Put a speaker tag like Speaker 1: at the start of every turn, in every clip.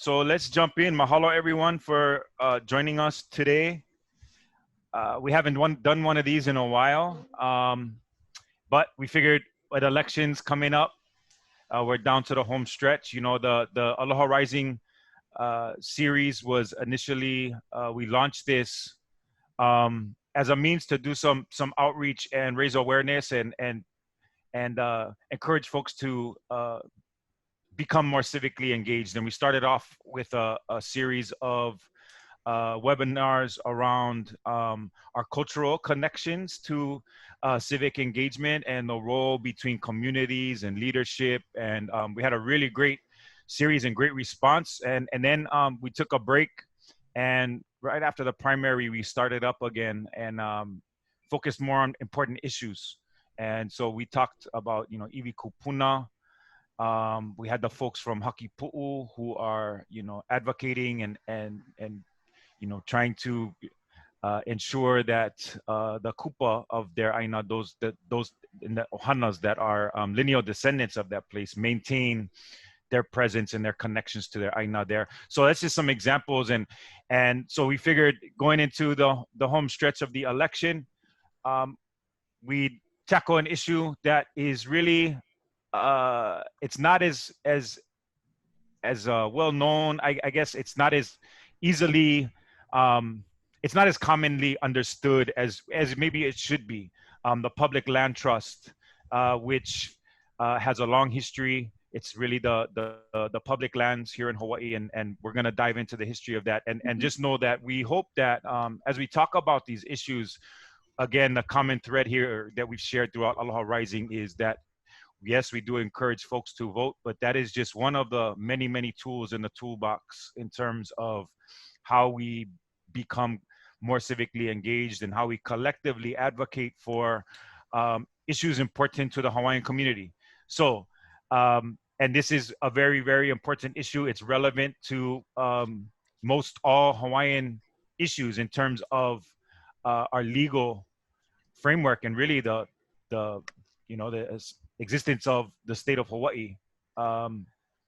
Speaker 1: So let's jump in. Mahalo everyone for joining us today. We haven't done one of these in a while, but we figured with elections coming up, we're down to the home stretch. You know, the Aloha Rising series was initially, we launched this as a means to do some outreach and raise awareness and encourage folks to become more civically engaged. And we started off with a series of webinars around our cultural connections to civic engagement and the role between communities and leadership. And we had a really great series and great response. And then we took a break, and right after the primary, we started up again and focused more on important issues. And so we talked about, you know, iwi kupuna. We had the folks from Hakipu'u who are, you know, advocating and you know, trying to ensure that the kupa of their aina, those in the ohanas that are lineal descendants of that place, maintain their presence and their connections to their aina there. So that's just some examples, and so we figured going into the home stretch of the election, we tackle an issue that is really it's not as well known. I guess it's not as easily it's not as commonly understood as maybe it should be. The public land trust, which has a long history. It's really the public lands here in Hawaii, and we're going to dive into the history of that. And just know that we hope that as we talk about these issues, again, the common thread here that we've shared throughout Aloha Rising is that yes, we do encourage folks to vote, but that is just one of the many, many tools in the toolbox in terms of how we become more civically engaged and how we collectively advocate for issues important to the Hawaiian community. So, and this is a very, very important issue. It's relevant to most all Hawaiian issues in terms of our legal framework and really the you know, the existence of the state of Hawaii.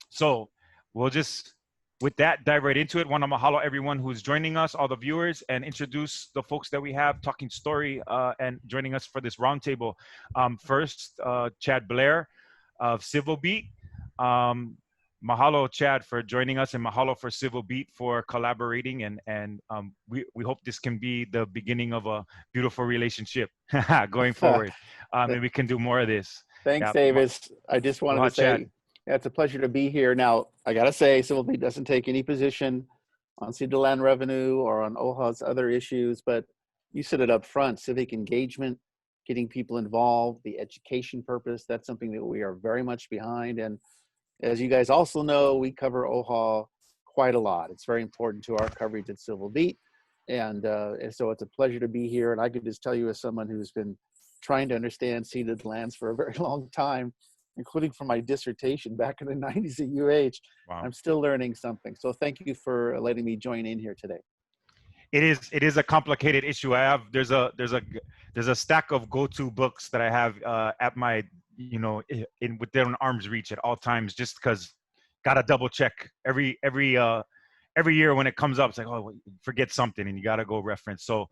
Speaker 1: So we'll just, with that, dive right into it. Want to mahalo everyone who's joining us, all the viewers, and introduce the folks that we have talking story and joining us for this roundtable. First, Chad Blair of Civil Beat. Mahalo, Chad, for joining us, and mahalo for Civil Beat for collaborating. And we hope this can be the beginning of a beautiful relationship going forward. And we can do more of this.
Speaker 2: Thanks,
Speaker 1: Yeah.
Speaker 2: Davis. I just wanted to say, yeah, it's a pleasure to be here. Now, I got to say, Civil Beat doesn't take any position on ceded land revenue or on OHA's other issues, but you said it up front, civic engagement, getting people involved, the education purpose, that's something that we are very much behind. And as you guys also know, we cover OHA quite a lot. It's very important to our coverage at Civil Beat. And so it's a pleasure to be here. And I could just tell you, as someone who's been trying to understand ceded lands for a very long time, including for my dissertation back in the 90s at UH, wow. I'm still learning something. So thank you for letting me join in here today.
Speaker 1: It is a complicated issue. I have there's a stack of go-to books that I have at my, you know, within arm's reach at all times, just because gotta double check every year when it comes up. It's like, oh, forget something and you gotta go reference. So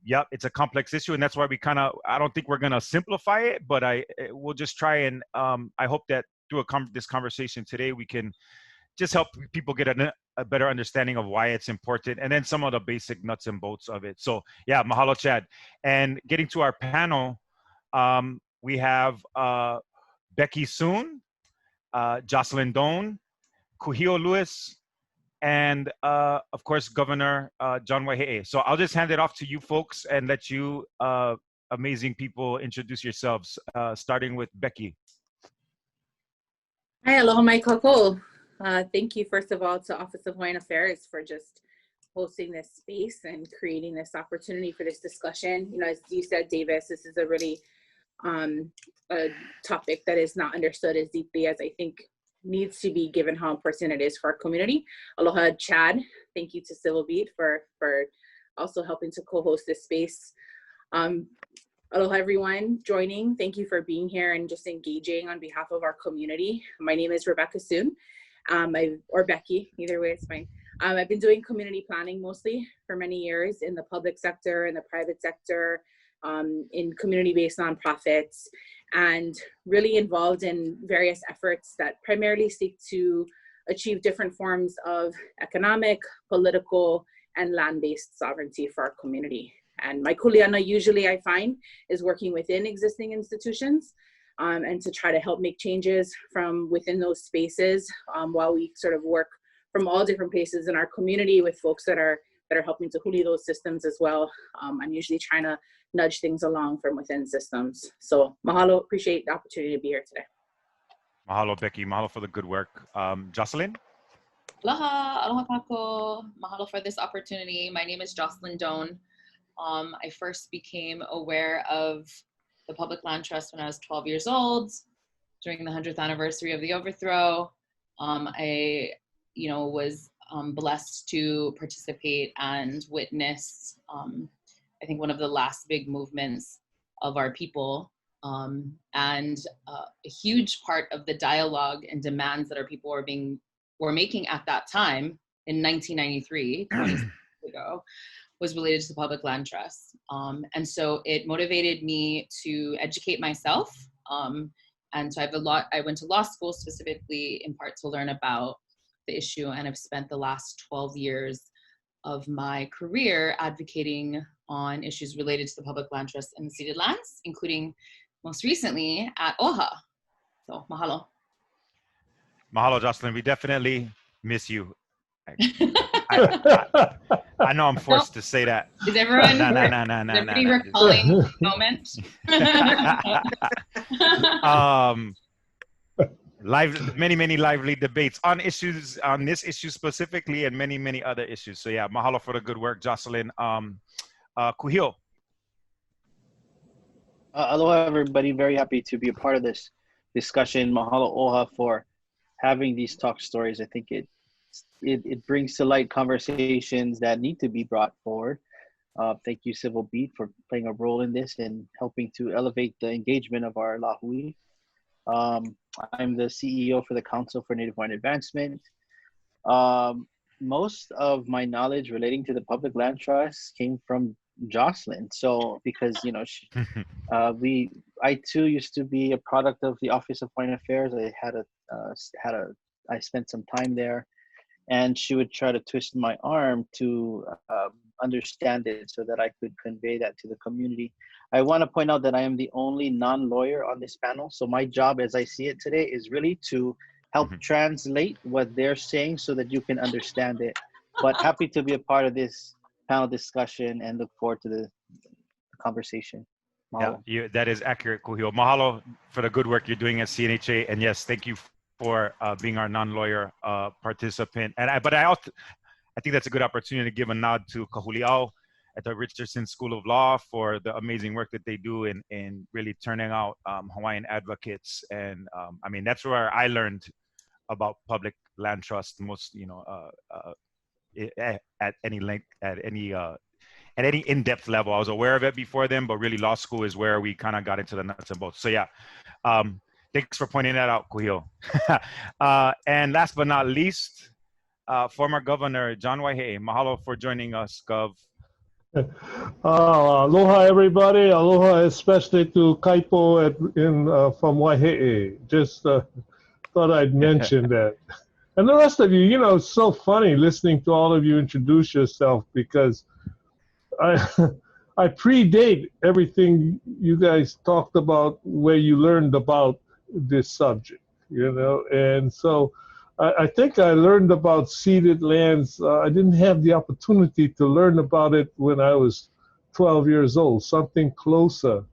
Speaker 1: yep, it's a complex issue, and that's why we kind of, I don't think we're gonna simplify it, but we'll just try and I hope that through this conversation today we can just help people get a better understanding of why it's important, and then some of the basic nuts and bolts of it. So yeah, mahalo, Chad. And getting to our panel, we have Becky Soon, Jocelyn Doane, Kūhiō Lewis, and of course, Governor John Waiheʻe. So I'll just hand it off to you folks and let you amazing people introduce yourselves, starting with Becky.
Speaker 3: Hi, aloha mai kākou. Thank you, first of all, to Office of Hawaiian Affairs for just hosting this space and creating this opportunity for this discussion. You know, as you said, Davis, this is a really a topic that is not understood as deeply as I think needs to be, given how important it is for our community. Aloha, Chad. Thank you to Civil Beat for also helping to co-host this space. Aloha, everyone joining. Thank you for being here and just engaging on behalf of our community. My name is Rebecca Soon, Or Becky, either way, it's fine. I've been doing community planning mostly for many years in the public sector, in the private sector, in community-based nonprofits, and really involved in various efforts that primarily seek to achieve different forms of economic, political, and land-based sovereignty for our community. And my kuleana usually, I find, is working within existing institutions and to try to help make changes from within those spaces while we sort of work from all different places in our community with folks that are helping to huli those systems as well. I'm usually trying to nudge things along from within systems. So mahalo, appreciate the opportunity to be here today.
Speaker 1: Mahalo, Becky. Mahalo for the good work. Jocelyn?
Speaker 4: Aloha, aloha kako. Mahalo for this opportunity. My name is Jocelyn Doane. I first became aware of the Public Land Trust when I was 12 years old, during the 100th anniversary of the overthrow. I was blessed to participate and witness, I think, one of the last big movements of our people. And a huge part of the dialogue and demands that our people were making at that time in 1993, 20 years ago, was related to the Public Land Trust. And so it motivated me to educate myself. And so I went to law school specifically in part to learn about the issue, and I've spent the last 12 years of my career advocating on issues related to the Public Land Trust and ceded lands, including most recently at OHA. So mahalo.
Speaker 1: Mahalo, Jocelyn. We definitely miss you. I know I'm forced to say that.
Speaker 4: Is everyone recalling the moment?
Speaker 1: Many lively debates on issues, on this issue specifically, and many other issues. So yeah, mahalo for the good work, Jocelyn. Kūhiō.
Speaker 5: Aloha, everybody. Very happy to be a part of this discussion. Mahalo OHA for having these talk stories. I think it brings to light conversations that need to be brought forward. Thank you, Civil Beat, for playing a role in this and helping to elevate the engagement of our lahui. I'm the CEO for the Council for Native Hawaiian Advancement. Most of my knowledge relating to the Public Land Trust came from Jocelyn. So because I too used to be a product of the Office of Hawaiian Affairs. I spent some time there, and she would try to twist my arm to understand it so that I could convey that to the community. I want to point out that I am the only non-lawyer on this panel. So my job, as I see it today, is really to help translate what they're saying so that you can understand it. But happy to be a part of this panel discussion and look forward to the conversation. Mahalo.
Speaker 1: Yeah, that is accurate, Kūhiō. Mahalo for the good work you're doing at CNHA. And yes, thank you for being our non-lawyer participant. And I think that's a good opportunity to give a nod to Kahuli'au at the Richardson School of Law for the amazing work that they do in really turning out Hawaiian advocates. And I mean, that's where I learned about public land trust most, at any length, at any in-depth level. I was aware of it before then, but really law school is where we kind of got into the nuts and bolts. So yeah, thanks for pointing that out, Kūhiō. And last but not least, former Governor John Waiheʻe. Mahalo for joining us, Gov.
Speaker 6: Aloha, everybody. Aloha, especially to Kaipo from Waiheʻe. Just thought I'd mention that. And the rest of you, it's so funny listening to all of you introduce yourself, because I predate everything you guys talked about where you learned about this subject, and so I think I learned about ceded lands. I didn't have the opportunity to learn about it when I was 12 years old, something closer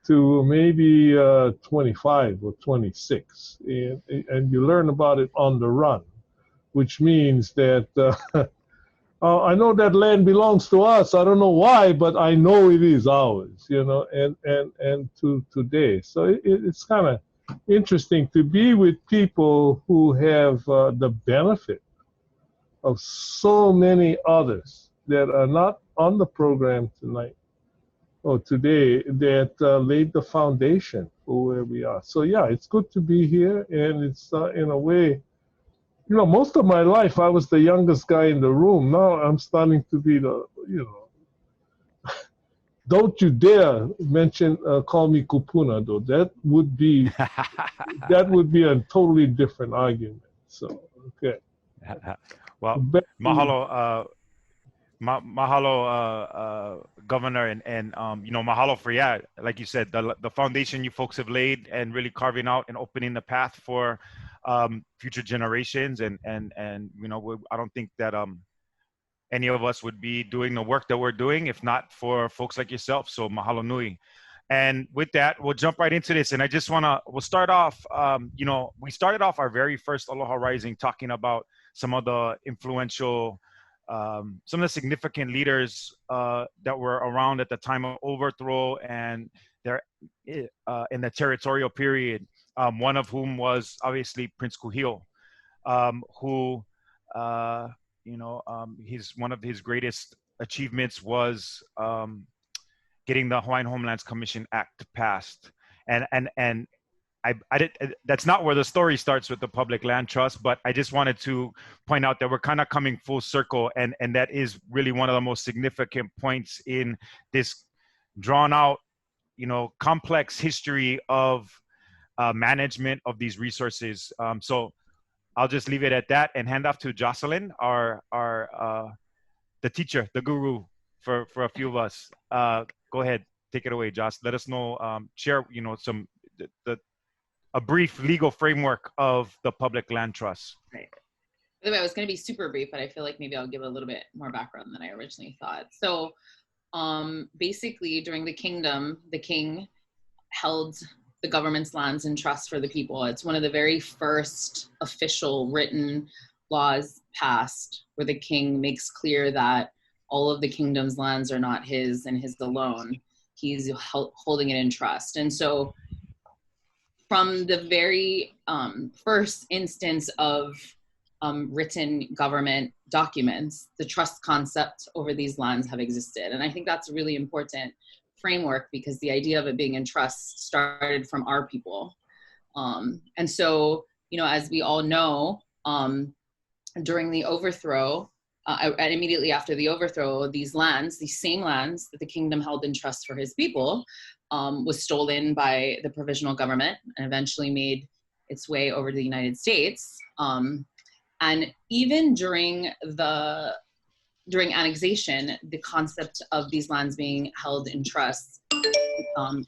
Speaker 6: to maybe 25 or 26. And you learn about it on the run, which means that I know that land belongs to us. I don't know why, but I know it is ours, and to today. So it's kind of interesting to be with people who have the benefit of so many others that are not on the program tonight or today that laid the foundation for where we are. So yeah, it's good to be here, and it's in a way You know, most of my life I was the youngest guy in the room. Now I'm starting to be the, you know. Don't you dare mention, call me kupuna though. That would be a totally different argument. So, okay.
Speaker 1: Well, mahalo, mahalo, Governor, and you know, mahalo for, yeah, like you said, the foundation you folks have laid and really carving out and opening the path for future generations, and you know, I don't think that any of us would be doing the work that we're doing if not for folks like yourself. So mahalo nui. And with that, we'll jump right into this. And I just we'll start off, you know, we started off our very first Aloha Rising talking about some of the influential, some of the significant leaders that were around at the time of overthrow and they're in the territorial period. One of whom was obviously Prince Kūhiō, who, you know, one of his greatest achievements was getting the Hawaiian Homelands Commission Act passed. And I did, that's not where the story starts with the Public Land Trust, but I just wanted to point out that we're kind of coming full circle, and that is really one of the most significant points in this drawn out, you know, complex history of management of these resources. So I'll just leave it at that and hand off to Jocelyn, the teacher, the guru for a few of us. Go ahead, take it away, Josh. Let us know, share, you know, a brief legal framework of the Public Land Trust.
Speaker 4: Right. By the way, I was going to be super brief, but I feel like maybe I'll give a little bit more background than I originally thought. So basically, during the kingdom, the king held the government's lands in trust for the people. It's one of the very first official written laws passed where the king makes clear that all of the kingdom's lands are not his and his alone. He's holding it in trust. And so from the very first instance of written government documents, the trust concept over these lands have existed. And I think that's a really important framework because the idea of it being in trust started from our people. And so, you know, as we all know, during the overthrow, and immediately after the overthrow, these same lands that the kingdom held in trust for his people, was stolen by the provisional government and eventually made its way over to the United States. And even during annexation, the concept of these lands being held in trust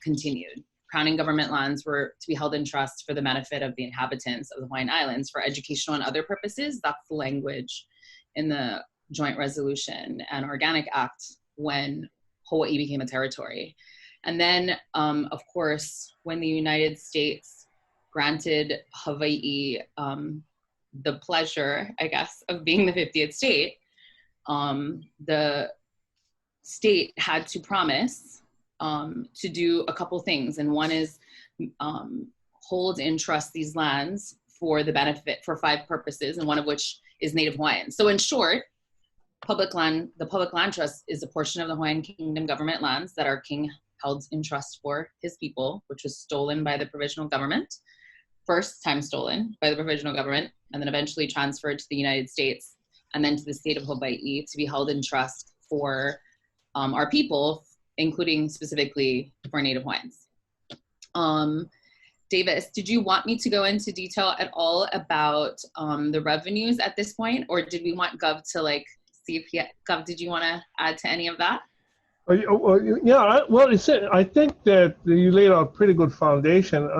Speaker 4: continued. Crowning government lands were to be held in trust for the benefit of the inhabitants of the Hawaiian Islands for educational and other purposes. That's the language in the Joint Resolution and Organic Act when Hawaii became a territory. And then, of course, when the United States granted Hawaii the pleasure, I guess, of being the 50th state, the state had to promise to do a couple things. And one is hold in trust these lands for the benefit, for 5 purposes, and one of which is Native Hawaiian. So in short, the Public Land Trust is a portion of the Hawaiian Kingdom government lands that our king held in trust for his people, which was stolen by the provisional government, first time stolen by the provisional government, and then eventually transferred to the United States, and then to the state of Hawaii to be held in trust for our people, including specifically for Native Hawaiians. Davis, did you want me to go into detail at all about the revenues at this point, or did we want Gov to see if Gov, did you want to add to any of that?
Speaker 6: Yeah, well, I think that you laid out a pretty good foundation.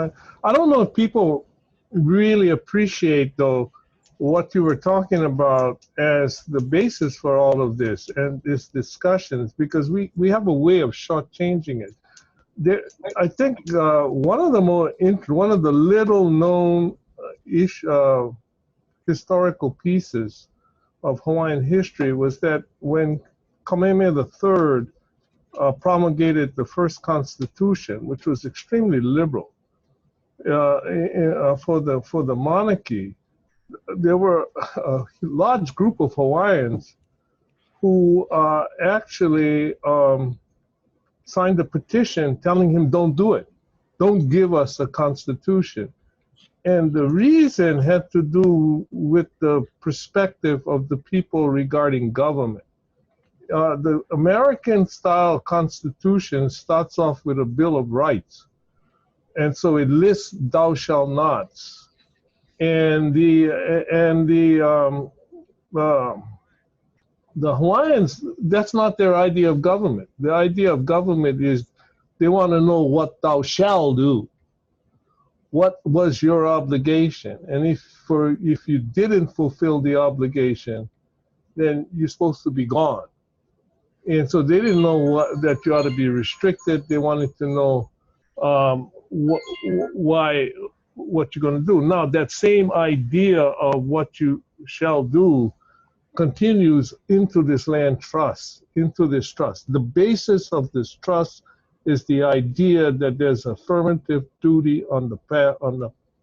Speaker 6: I don't know if people really appreciate, though, what you were talking about as the basis for all of this and this discussions, because we have a way of shortchanging it. I think one of the little known historical pieces of Hawaiian history was that when Kamehameha III promulgated the first constitution, which was extremely liberal for the monarchy, there were a large group of Hawaiians who actually signed a petition telling him, don't do it. Don't give us a constitution. and the reason had to do with the perspective of the people regarding government. The American-style Constitution starts off with a Bill of Rights, and so it lists "thou shalt nots," and the Hawaiians, that's not their idea of government. The idea of government is they want to know what thou shalt do. What was your obligation? And if you didn't fulfill the obligation, then you're supposed to be gone. And so they didn't know that you ought to be restricted. They wanted to know what you're going to do. Now, that same idea of what you shall do continues into this land trust, into this trust. The basis of this trust is the idea that there's affirmative duty on the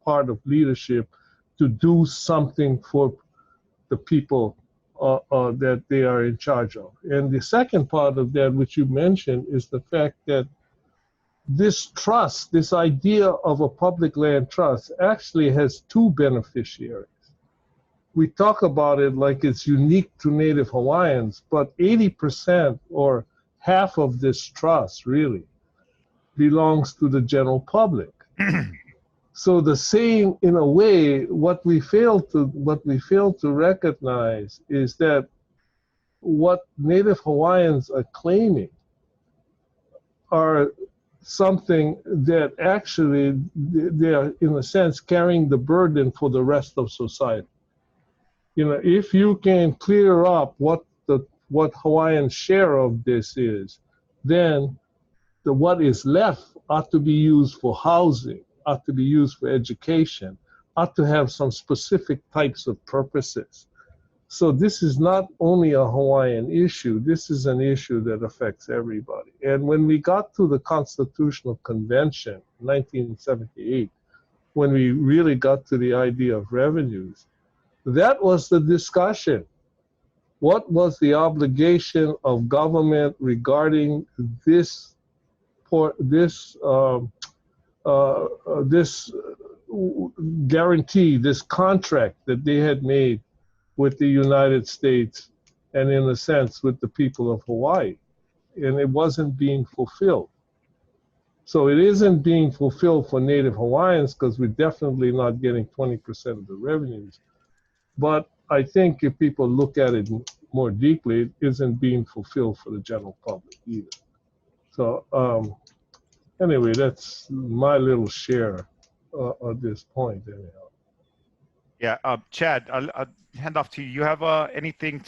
Speaker 6: part of leadership to do something for the people that they are in charge of. And the second part of that, which you mentioned, is the fact that this trust, this idea of a public land trust, actually has two beneficiaries. We talk about it like it's unique to Native Hawaiians, but 80% or half of this trust really belongs to the general public. So the same, in a way, what we fail to recognize is that what Native Hawaiians are claiming are something that actually they are, in a sense, carrying the burden for the rest of society. You know, if you can clear up what Hawaiian's share of this is, then what is left ought to be used for housing, ought to be used for education, ought to have some specific types of purposes. So this is not only a Hawaiian issue, this is an issue that affects everybody. And when we got to the Constitutional Convention, 1978, when we really got to the idea of revenues, that was the discussion. What was the obligation of government regarding this guarantee, this contract that they had made with the United States and, in a sense, with the people of Hawaii? And it wasn't being fulfilled. So it isn't being fulfilled for Native Hawaiians because we're definitely not getting 20% of the revenues. But I think if people look at it more deeply, it isn't being fulfilled for the general public either. So anyway, that's my little share at this point, anyhow.
Speaker 1: Yeah, Chad, I'll hand off to you. You have anything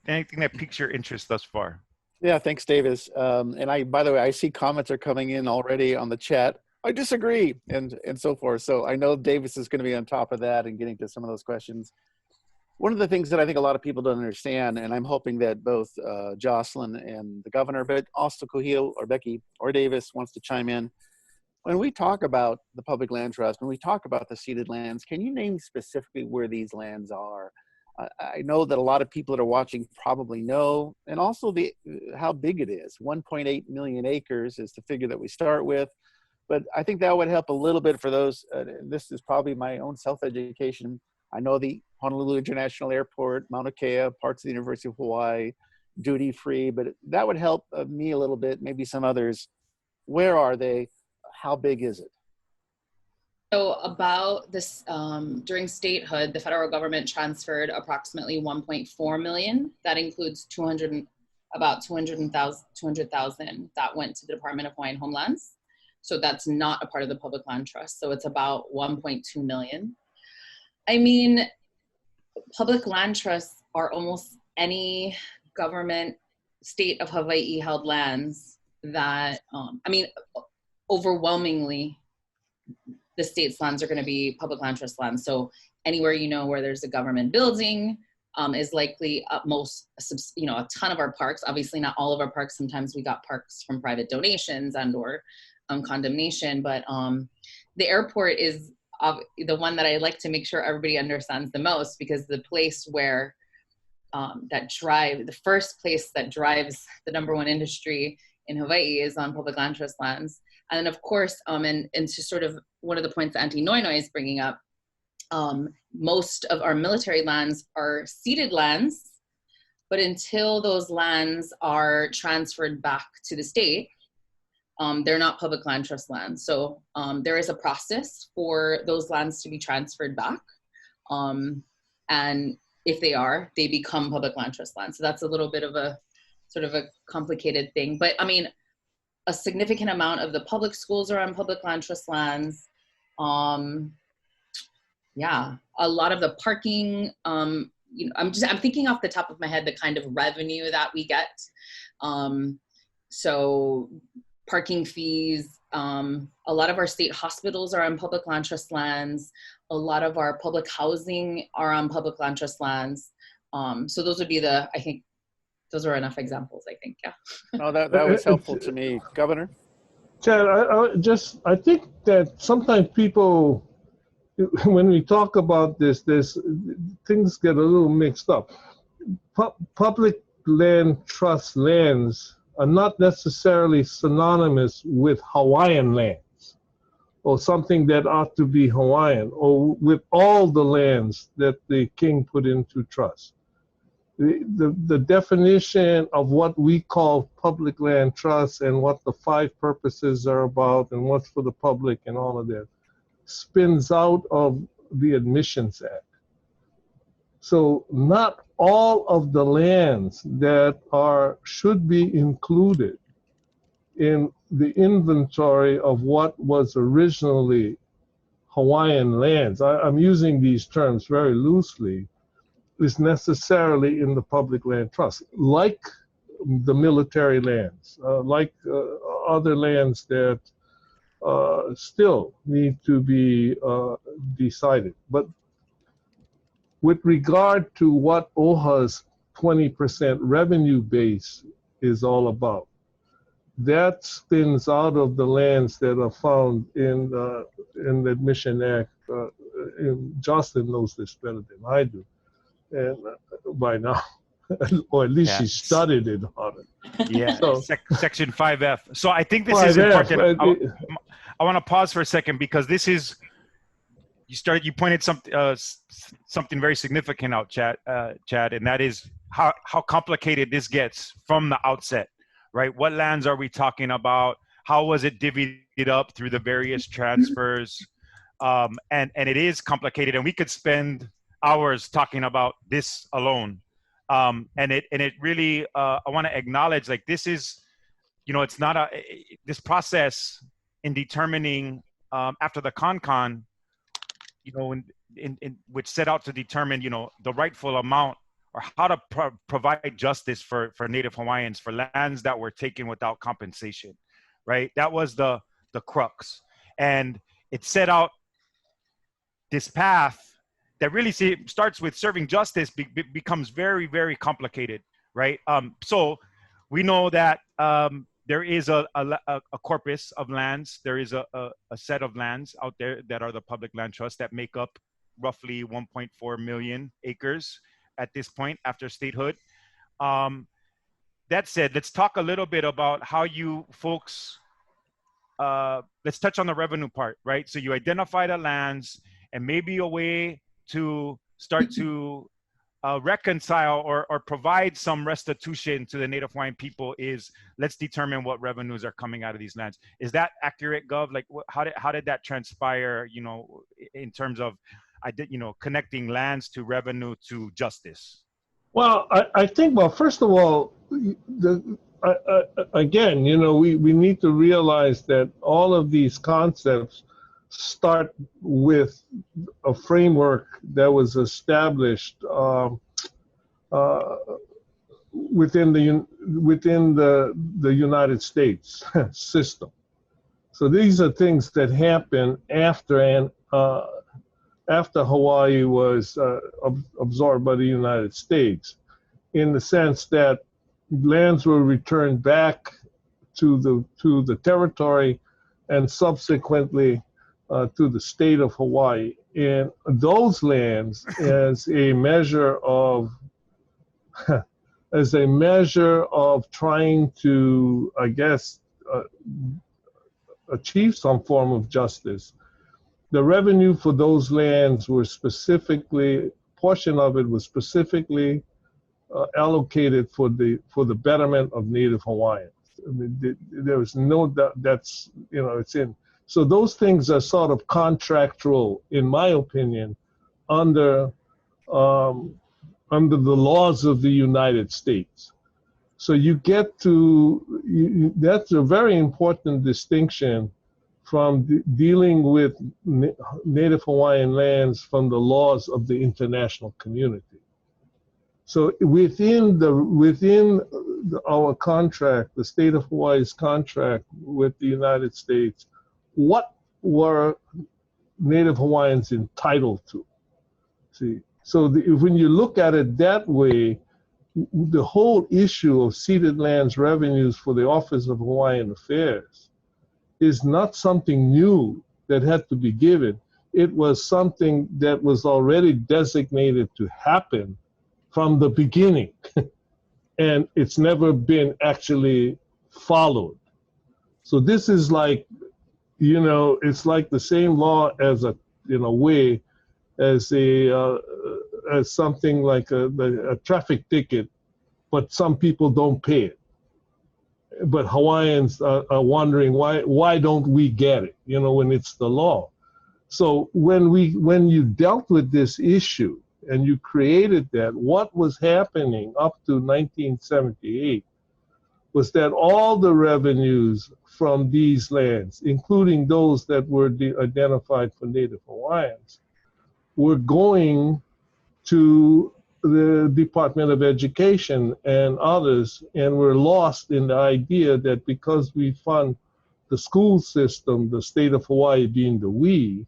Speaker 1: that piques your interest thus far?
Speaker 2: Yeah, thanks, Davis. And by the way, I see comments are coming in already on the chat. I disagree, and so forth. So I know Davis is going to be on top of that and getting to some of those questions. One of the things that I think a lot of people don't understand, and I'm hoping that both Jocelyn and the governor, but also Kūhiō or Becky or Davis wants to chime in. When we talk about the public land trust, when we talk about the ceded lands, can you name specifically where these lands are? I know that a lot of people that are watching probably know, and also how big it is. 1.8 million acres is the figure that we start with. But I think that would help a little bit for those. This is probably my own self-education. I know the Honolulu International Airport, Mauna Kea, parts of the University of Hawaii, duty-free, but that would help me a little bit, maybe some others. Where are they? How big is it?
Speaker 4: So about this, during statehood, the federal government transferred approximately 1.4 million. That includes about 200,000 that went to the Department of Hawaiian Homelands. So that's not a part of the public land trust. So it's about 1.2 million. I mean, public land trusts are almost any government state of Hawaii held lands that, overwhelmingly, the state's lands are going to be public land trust lands. So anywhere, where there's a government building is likely a ton of our parks, obviously not all of our parks. Sometimes we got parks from private donations and or condemnation, but the airport is the one that I like to make sure everybody understands the most, because the place where the first place that drives the #1 industry in Hawaii is on public land trust lands. And then of course, and to sort of one of the points that Auntie Noinoi is bringing up, most of our military lands are ceded lands, but until those lands are transferred back to the state, they're not public land trust lands. So there is a process for those lands to be transferred back. And if they are, they become public land trust lands. So that's a little bit of a sort of a complicated thing. But I mean, a significant amount of the public schools are on public land trust lands. Yeah, a lot of the parking, you know, I'm thinking off the top of my head, the kind of revenue that we get. So parking fees, a lot of our state hospitals are on public land trust lands. A lot of our public housing are on public land trust lands. So those would be I think those are enough examples, I think, yeah.
Speaker 2: No, that was helpful to me. Governor?
Speaker 6: Chad, I think that sometimes people, when we talk about this, things get a little mixed up. Public land trust lands are not necessarily synonymous with Hawaiian lands or something that ought to be Hawaiian, or with all the lands that the king put into trust. The definition of what we call public land trust and what the 5 purposes are about and what's for the public and all of that spins out of the Admissions Act. So not all of the lands that should be included in the inventory of what was originally Hawaiian lands, I'm using these terms very loosely, is necessarily in the public land trust, like the military lands, like other lands that still need to be decided. But with regard to what OHA's 20% revenue base is all about, that spins out of the lands that are found in the Admission Act. Jocelyn knows this better than I do, and by now, or at least she studied it hard.
Speaker 1: Yeah,
Speaker 6: so,
Speaker 1: Section 5F. So I think this is important. I want to pause for a second because this is, you pointed something very significant out, Chad, and that is how complicated this gets from the outset, right? What lands are we talking about? How was it divvied up through the various transfers? And it is complicated, and we could spend hours talking about this alone. And it really, I want to acknowledge, like, this is, you know, it's not this process in determining after the CONCON, you know, which set out to determine, you know, the rightful amount or how to provide justice for Native Hawaiians for lands that were taken without compensation, right? That was the crux. And it set out this path that really starts with serving justice, becomes very, very complicated, right? So we know that there is a corpus of lands. There is a set of lands out there that are the public land trusts that make up roughly 1.4 million acres at this point after statehood. That said, let's talk a little bit about how you folks, let's touch on the revenue part, right? So you identify the lands, and maybe a way to start to reconcile or provide some restitution to the Native Hawaiian people is, let's determine what revenues are coming out of these lands. Is that accurate, Gov? Like, how did that transpire, you know, in terms of, connecting lands to revenue to justice?
Speaker 6: Well, I think, well, first of all, again, you know, we need to realize that all of these concepts start with a framework that was established within the United States system. So these are things that happen after Hawaii was absorbed by the United States, in the sense that lands were returned back to the territory and subsequently to the state of Hawaii. And those lands, as a measure of trying to, I guess, achieve some form of justice, the revenue for those lands were specifically, portion of it was specifically allocated for the betterment of Native Hawaiians. I mean, there was no doubt that's, you know, it's in. So those things are sort of contractual, in my opinion, under the laws of the United States. So you get to, that's a very important distinction from dealing with Native Hawaiian lands from the laws of the international community. So within our contract, the state of Hawaii's contract with the United States, what were Native Hawaiians entitled to? See, so when you look at it that way, the whole issue of ceded lands revenues for the Office of Hawaiian Affairs is not something new that had to be given. It was something that was already designated to happen from the beginning. And it's never been actually followed. So this is like, you know, it's like the same law as in a way, as as something like a traffic ticket, but some people don't pay it. But Hawaiians are wondering why don't we get it? You know, when it's the law. So when you dealt with this issue and you created that, what was happening up to 1978 was that all the revenues from these lands, including those that were identified for Native Hawaiians, were going to the Department of Education and others, and were lost in the idea that because we fund the school system, the state of Hawaii being the we,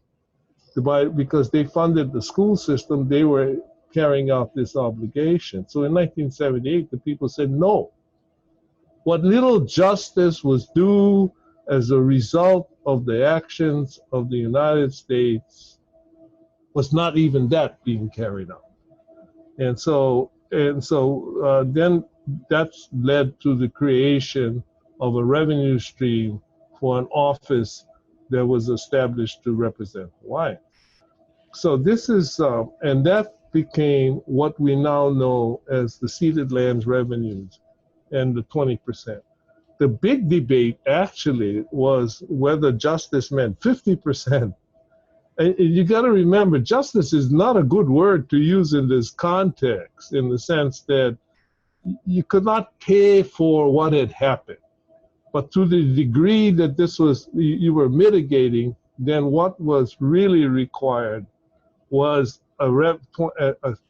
Speaker 6: because they funded the school system, they were carrying out this obligation. So in 1978, the people said no. What little justice was due as a result of the actions of the United States was not even that being carried out. And so then that's led to the creation of a revenue stream for an office that was established to represent Hawaii. So this is, and that became what we now know as the ceded lands revenues and the 20%. The big debate actually was whether justice meant 50%. And you got to remember, justice is not a good word to use in this context, in the sense that you could not pay for what had happened. But to the degree that this was, you were mitigating, then what was really required was a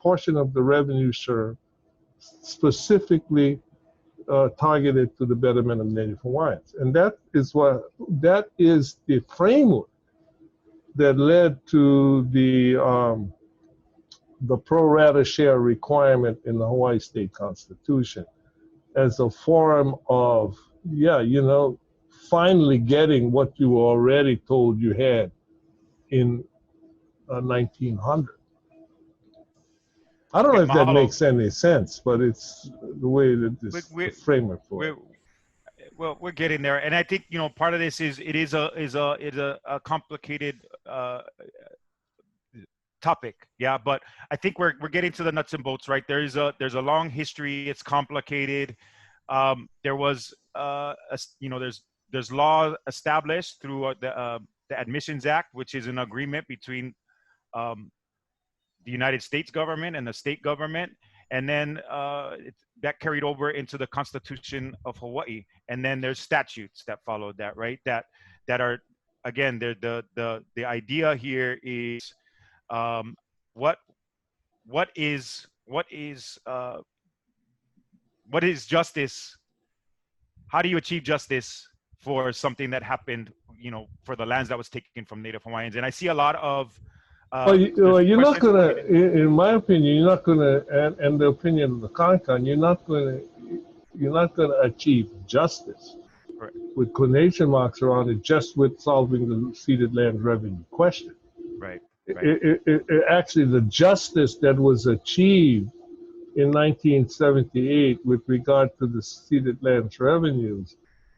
Speaker 6: portion of the revenue share specifically targeted to the betterment of Native Hawaiians. And that is the framework that led to the pro rata share requirement in the Hawaii State Constitution as a form of, finally getting what you were already told you had in 1900. I don't know if that makes any sense, but it's the way that the framework for it.
Speaker 1: Well, we're getting there, and I think part of this is it is a complicated topic, yeah. But I think we're getting to the nuts and bolts, right? There's a long history. It's complicated. There was there's law established through the Admissions Act, which is an agreement between the United States government and the state government, and then that carried over into the Constitution of Hawaii. And then there's statutes that followed that, right? That are, again, the idea here is what is justice? How do you achieve justice for something that happened, for the lands that was taken from Native Hawaiians? And I see a lot of
Speaker 6: you're not going to, in my opinion, you're not going to, and the opinion of the Con, you're not going to achieve justice, right, with quotation marks around it, just with solving the ceded land revenue question.
Speaker 1: Right.
Speaker 6: Actually, the justice that was achieved in 1978 with regard to the ceded lands revenues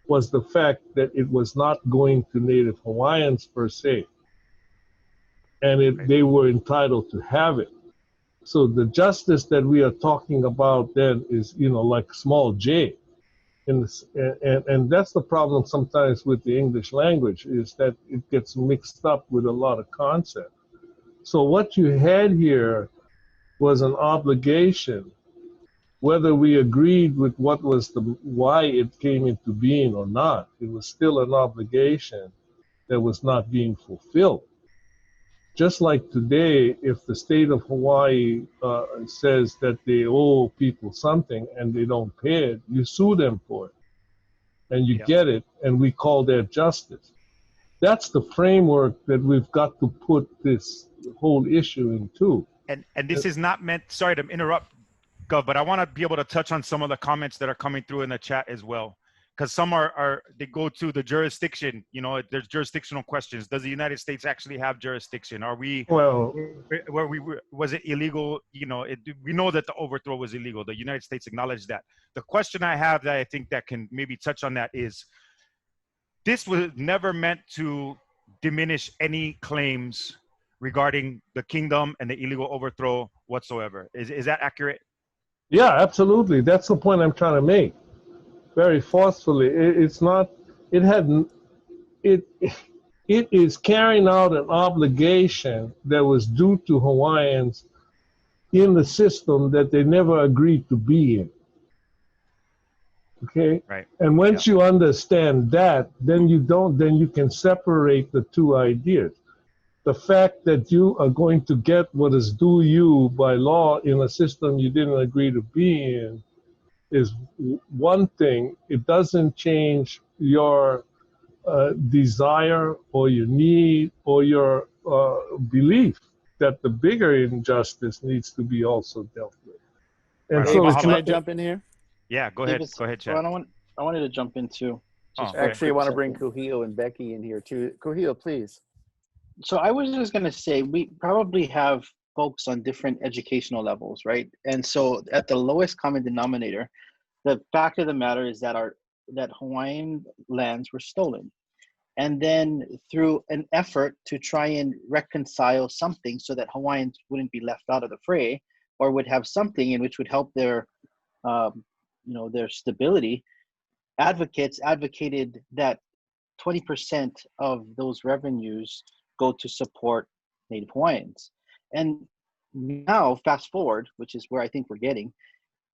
Speaker 6: was the fact that it was not going to Native Hawaiians per se, and they were entitled to have it. So the justice that we are talking about then is, like small j. And that's the problem sometimes with the English language, is that it gets mixed up with a lot of concepts. So what you had here was an obligation, whether we agreed with why it came into being or not. It was still an obligation that was not being fulfilled. Just like today, if the state of Hawaii says that they owe people something and they don't pay it, you sue them for it. And you get it, and we call that justice. That's the framework that we've got to put this whole issue into.
Speaker 1: And this is not meant, sorry to interrupt, Gov, but I want to be able to touch on some of the comments that are coming through in the chat as well. Because some they go to the jurisdiction, there's jurisdictional questions. Does the United States actually have jurisdiction? Was it illegal? We know that the overthrow was illegal. The United States acknowledged that. The question I have that I think that can maybe touch on that is, this was never meant to diminish any claims regarding the kingdom and the illegal overthrow whatsoever. Is that accurate?
Speaker 6: Yeah, absolutely. That's the point I'm trying to make. Very forcefully. It is carrying out an obligation that was due to Hawaiians in the system that they never agreed to be in. Okay?
Speaker 1: Right.
Speaker 6: And once you understand that, then you can separate the two ideas. The fact that you are going to get what is due you by law in a system you didn't agree to be in is one thing. It doesn't change your desire or your need or your belief that the bigger injustice needs to be also dealt with. And
Speaker 2: so can I jump in here?
Speaker 1: Yeah, go ahead. Go ahead, Chad.
Speaker 5: I wanted to jump in too.
Speaker 2: Actually, I want to bring Kūhiō and Becky in here too. Kūhiō, please.
Speaker 5: So I was just going to say, we probably have folks on different educational levels, right? And so at the lowest common denominator, the fact of the matter is that that Hawaiian lands were stolen. And then through an effort to try and reconcile something so that Hawaiians wouldn't be left out of the fray, or would have something in which would help their stability, advocates advocated that 20% of those revenues go to support Native Hawaiians. And now, fast forward, which is where I think we're getting,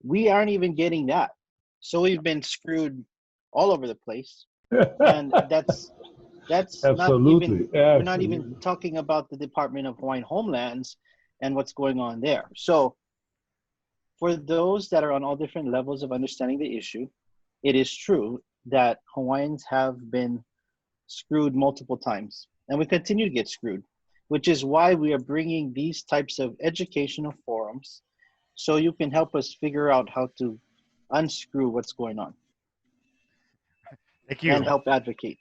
Speaker 5: we aren't even getting that. So we've been screwed all over the place. And that's
Speaker 6: absolutely.
Speaker 5: We're not even talking about the Department of Hawaiian Homelands and what's going on there. So for those that are on all different levels of understanding the issue, it is true that Hawaiians have been screwed multiple times, and we continue to get screwed, which is why we are bringing these types of educational forums so you can help us figure out how to unscrew what's going on.
Speaker 1: Thank you.
Speaker 5: And help advocate.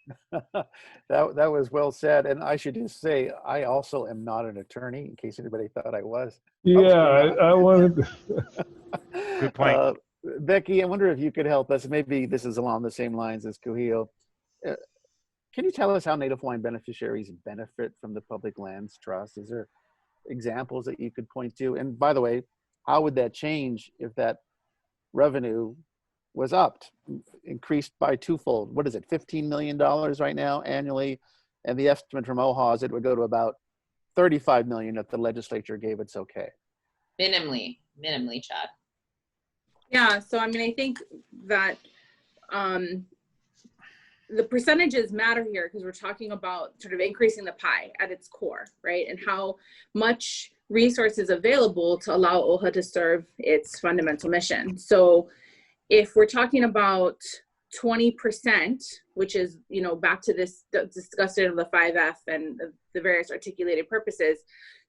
Speaker 2: That was well said. And I should just say, I also am not an attorney, in case anybody thought I was.
Speaker 6: Yeah, I wanted to.
Speaker 1: Good point.
Speaker 2: Becky, I wonder if you could help us. Maybe this is along the same lines as Kūhiō. Can you tell us how Native Hawaiian beneficiaries benefit from the Public Lands Trust? Is there examples that you could point to? And by the way, how would that change if that revenue was upped, increased by twofold? What is it, $15 million right now annually? And the estimate from OHA is it would go to about $35 million if the legislature gave its okay.
Speaker 4: Minimally, Chad.
Speaker 3: Yeah, so I mean, I think that the percentages matter here because we're talking about sort of increasing the pie at its core, right? And how much resources available to allow OHA to serve its fundamental mission. So if we're talking about 20%, which is, back to this discussion of the 5F and the various articulated purposes,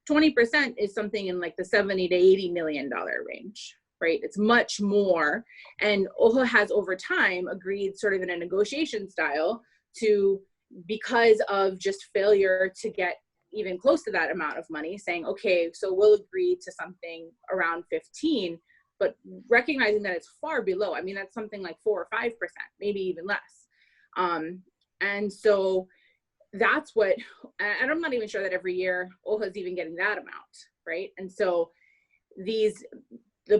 Speaker 3: 20% is something in like the $70 to $80 million range, right? It's much more. And OHA has over time agreed sort of in a negotiation style to, because of just failure to get even close to that amount of money, saying, okay, so we'll agree to something around 15, but recognizing that it's far below. I mean, that's something like 4 or 5%, maybe even less. And so that's what, and I'm not even sure that every year OHA is even getting that amount, right? And so the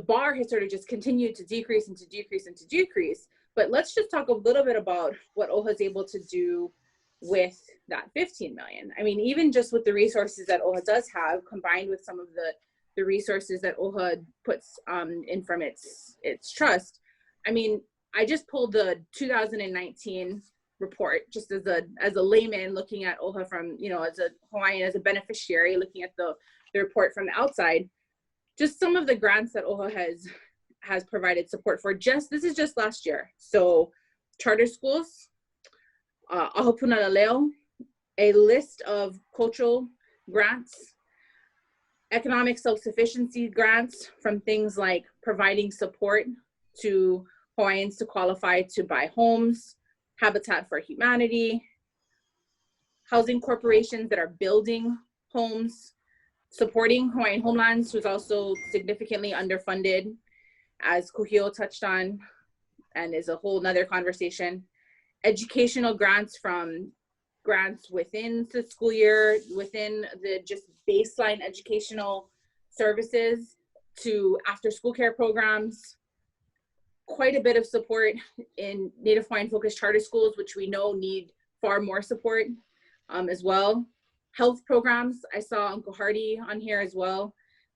Speaker 3: bar has sort of just continued to decrease and to decrease and to decrease. But let's just talk a little bit about what OHA is able to do with that 15 million. I mean, even just with the resources that OHA does have, combined with some of the resources that OHA puts in from its trust. I mean, I just pulled the 2019 report just as a layman looking at OHA from, you know, as a Hawaiian, as a beneficiary, looking at the report from the outside. Just some of the grants that OHA has provided support for. This is just last year. So charter schools, Ahopuna Leo, a list of cultural grants, economic self-sufficiency grants from things like providing support to Hawaiians to qualify to buy homes, Habitat for Humanity, housing corporations that are building homes, supporting Hawaiian Homelands, who's also significantly underfunded, as Kūhiō touched on, and is a whole nother conversation. Educational grants from grants within the school year, within the just baseline educational services, to after school care programs, quite a bit of support in Native Hawaiian focused charter schools, which we know need far more support as well. Health programs, I saw Uncle Hardy on here as well.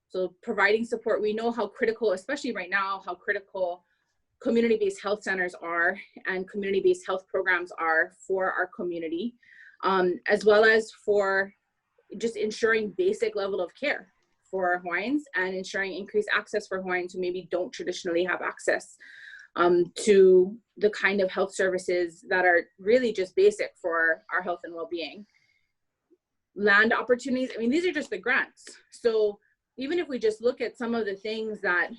Speaker 3: So providing support, we know how critical, especially right now, how critical community-based health centers are and community-based health programs are for our community, as well as for just ensuring basic level of care for Hawaiians and ensuring increased access for Hawaiians who maybe don't traditionally have access to the kind of health services that are really just basic for our health and well-being. Land opportunities, I mean, these are just the grants. So even if we just look at some of the things that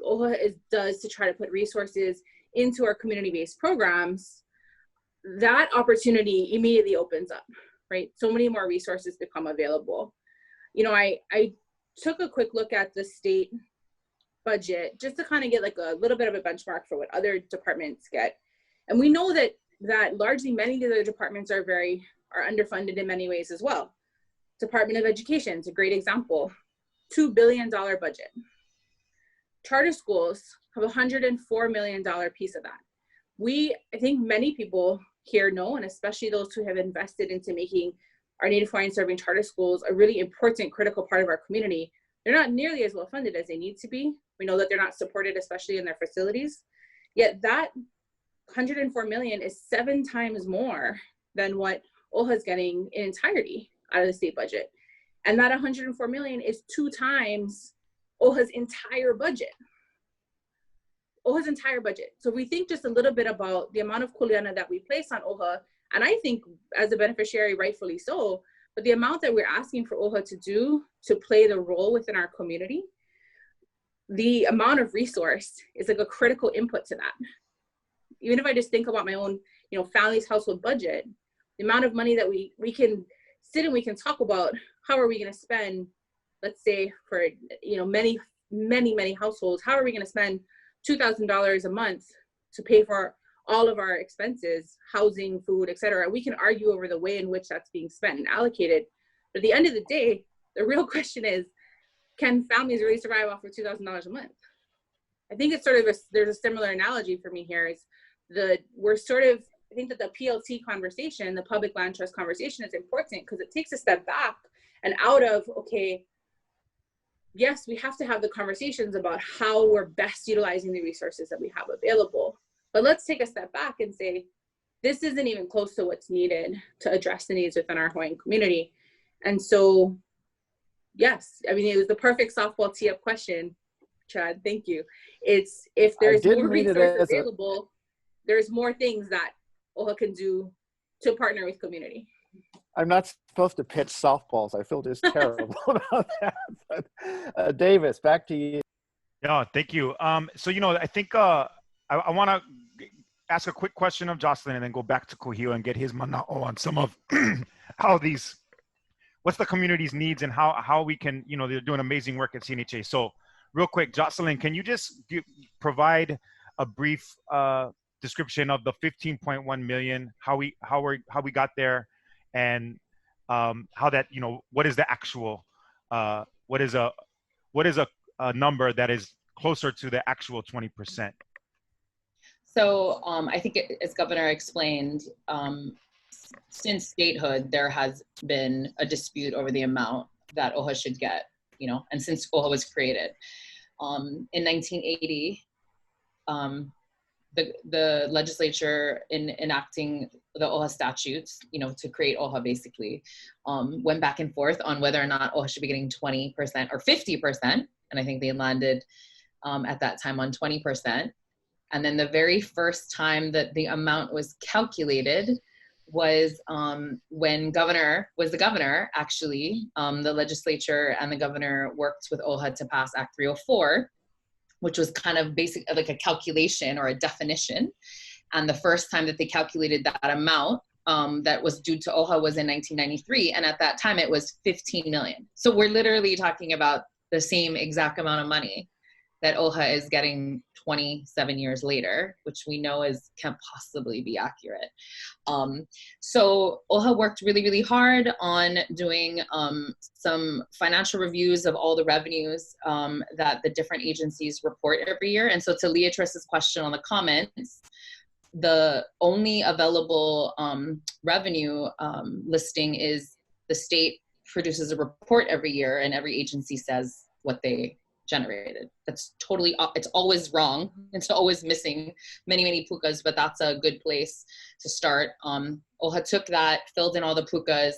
Speaker 3: OHA does to try to put resources into our community-based programs, that opportunity immediately opens up, right? So many more resources become available. You know, I took a quick look at the state budget just to kind of get like a little bit of a benchmark for what other departments get. And we know that largely many of the other departments are underfunded in many ways as well. Department of Education is a great example, $2 billion budget. Charter schools have a $104 million piece of that. I think many people here know, and especially those who have invested into making our Native Hawaiian serving charter schools a really important, critical part of our community. They're not nearly as well funded as they need to be. We know that they're not supported, especially in their facilities. Yet that 104 million is 7 times more than what OHA is getting in entirety out of the state budget. And that 104 million is 2 times OHA's entire budget. OHA's entire budget. So we think just a little bit about the amount of kuleana that we place on OHA, and I think as a beneficiary, rightfully so, but the amount that we're asking for OHA to do to play the role within our community, the amount of resource is like a critical input to that. Even if I just think about my own, you know, family's household budget, the amount of money that we can sit and we can talk about how are we going to spend, let's say for, you know, many households, how are we going to spend $2,000 a month to pay for all of our expenses, housing, food, etc. We can argue over the way in which that's being spent and allocated. But at the end of the day, the real question is, can families really survive off of $2,000 a month? I think it's sort of there's a similar analogy for me here. I think that the PLT conversation, the public land trust conversation, is important because it takes a step back and out of, okay, yes, we have to have the conversations about how we're best utilizing the resources that we have available. But let's take a step back and say, this isn't even close to what's needed to address the needs within our Hawaiian community. And so, yes, I mean, it was the perfect softball tee-up question, Chad, thank you. It's, if there's more resources available, there's more things that OHA can do to partner with community.
Speaker 2: I'm not supposed to pitch softballs. I feel just terrible about that. But, Davis, back to you.
Speaker 1: Yeah, thank you. So, you know, I think I want to ask a quick question of Jocelyn and then go back to Kūhiō and get his mana'o on some of how what's the community's needs and how we can, you know, they're doing amazing work at CNHA. So real quick, Jocelyn, can you just provide a brief description of the 15.1 million, how we got there, and how that, you know, what is the actual, what is a number that is closer to the actual 20%?
Speaker 4: So I think as Governor explained, since statehood, there has been a dispute over the amount that OHA should get, you know, and since OHA was created. In 1980, the legislature, in enacting the OHA statutes, you know, to create OHA basically, went back and forth on whether or not OHA should be getting 20% or 50%. And I think they landed at that time on 20%. And then the very first time that the amount was calculated was when governor was the governor, actually. The legislature and the governor worked with OHA to pass Act 304, which was kind of basic, like a calculation or a definition. And the first time that they calculated that amount that was due to OHA was in 1993. And at that time it was 15 million. So we're literally talking about the same exact amount of money that OHA is getting 27 years later, which we know can't possibly be accurate. So OHA worked really, really hard on doing some financial reviews of all the revenues that the different agencies report every year. And so to Leatrice's question on the comments, the only available revenue listing is the state produces a report every year and every agency says what they generated. That's totally, it's always wrong. It's always missing many, many pukas, but that's a good place to start. OHA took that, filled in all the pukas,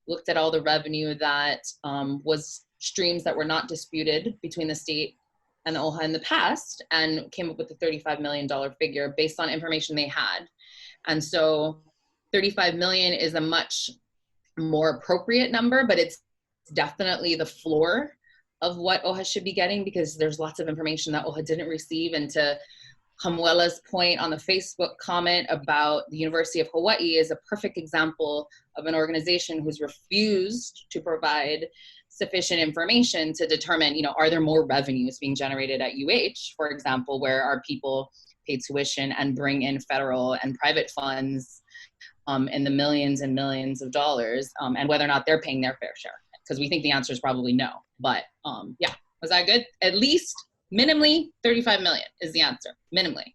Speaker 4: looked at all the revenue that was streams that were not disputed between the state and the OHA in the past, and came up with the $35 million figure based on information they had. And so 35 million is a much more appropriate number, but it's definitely the floor of what OHA should be getting, because there's lots of information that OHA didn't receive. And to Hamuela's point on the Facebook comment about the University of Hawaii is a perfect example of an organization who's refused to provide sufficient information to determine, you know, are there more revenues being generated at UH, for example, where our people pay tuition and bring in federal and private funds in the millions and millions of dollars, and whether or not they're paying their fair share. Because we think the answer is probably no. But yeah, was that good? At least minimally 35 million is the answer, minimally.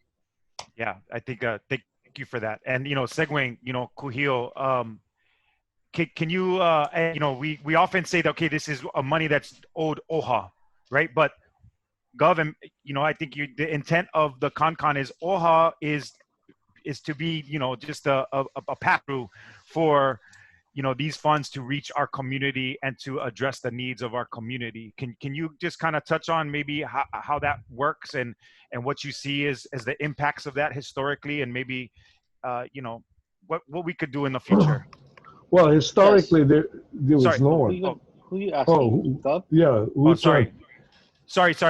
Speaker 1: Yeah, I think, thank you for that. And, you know, segueing, you know, Kūhiō, can you, you know, we often say that, okay, this is a money that's owed OHA, right? But Gov, you know, I think the intent of the CONCON is OHA is to be, you know, just a pass-through for, you know, these funds to reach our community and to address the needs of our community. Can you just kind of touch on maybe how that works and what you see as the impacts of that historically, and maybe, you know, what we could do in the future?
Speaker 6: Well, historically, yes. there was no one.
Speaker 5: Who are you asking? Gov?
Speaker 6: Yeah.
Speaker 1: Oh, sorry.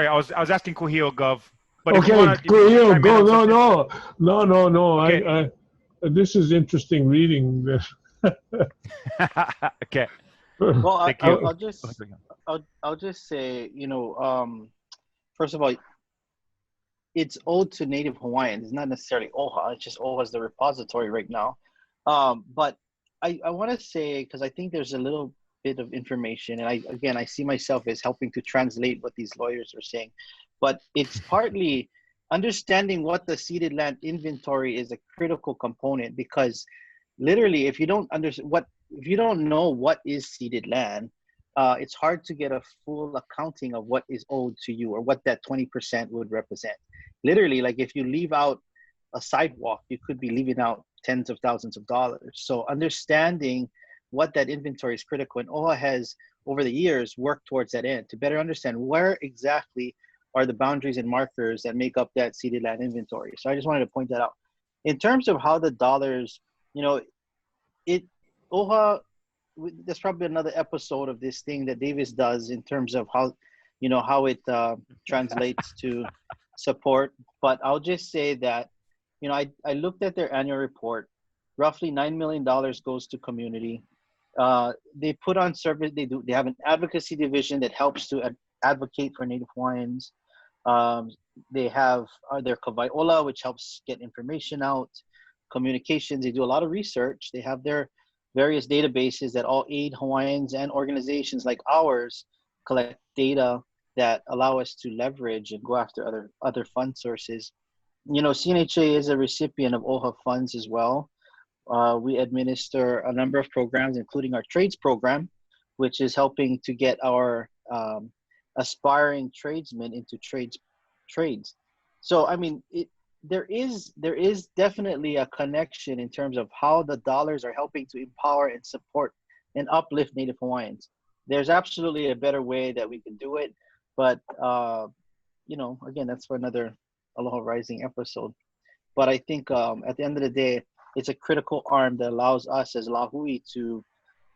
Speaker 1: I was asking Kūhiō, Gov. But
Speaker 6: okay, Kūhiō, go. No. Okay. I this is interesting reading.
Speaker 1: Okay.
Speaker 5: Well, I'll just say, you know, first of all, it's owed to Native Hawaiians. It's not necessarily OHA. It's just OHA is the repository right now. But I want to say, because I think there's a little bit of information, and I see myself as helping to translate what these lawyers are saying, but it's partly understanding what the ceded land inventory is a critical component, because literally, if you don't know what is ceded land, it's hard to get a full accounting of what is owed to you or what that 20% would represent. Literally, like if you leave out a sidewalk, you could be leaving out tens of thousands of dollars. So understanding what that inventory is critical, and OHA has over the years worked towards that end to better understand where exactly are the boundaries and markers that make up that ceded land inventory. So I just wanted to point that out. In terms of how the dollars, you know, OHA, there's probably another episode of this thing that Davis does in terms of how, you know, how it translates to support. But I'll just say that, you know, I looked at their annual report. Roughly $9 million goes to community. They put on service. They have an advocacy division that helps to advocate for Native Hawaiians. They have their Kūhiō, which helps get information out, communications. They do a lot of research. They have their various databases that all aid Hawaiians and organizations like ours collect data that allow us to leverage and go after other fund sources. You know, CNHA is a recipient of OHA funds as well. We administer a number of programs, including our trades program, which is helping to get our aspiring tradesmen into trades. So, I mean, there is definitely a connection in terms of how the dollars are helping to empower and support and uplift Native Hawaiians. There's absolutely a better way that we can do it, but you know, again, that's for another Aloha Rising episode. But I think at the end of the day, it's a critical arm that allows us as Lahui to,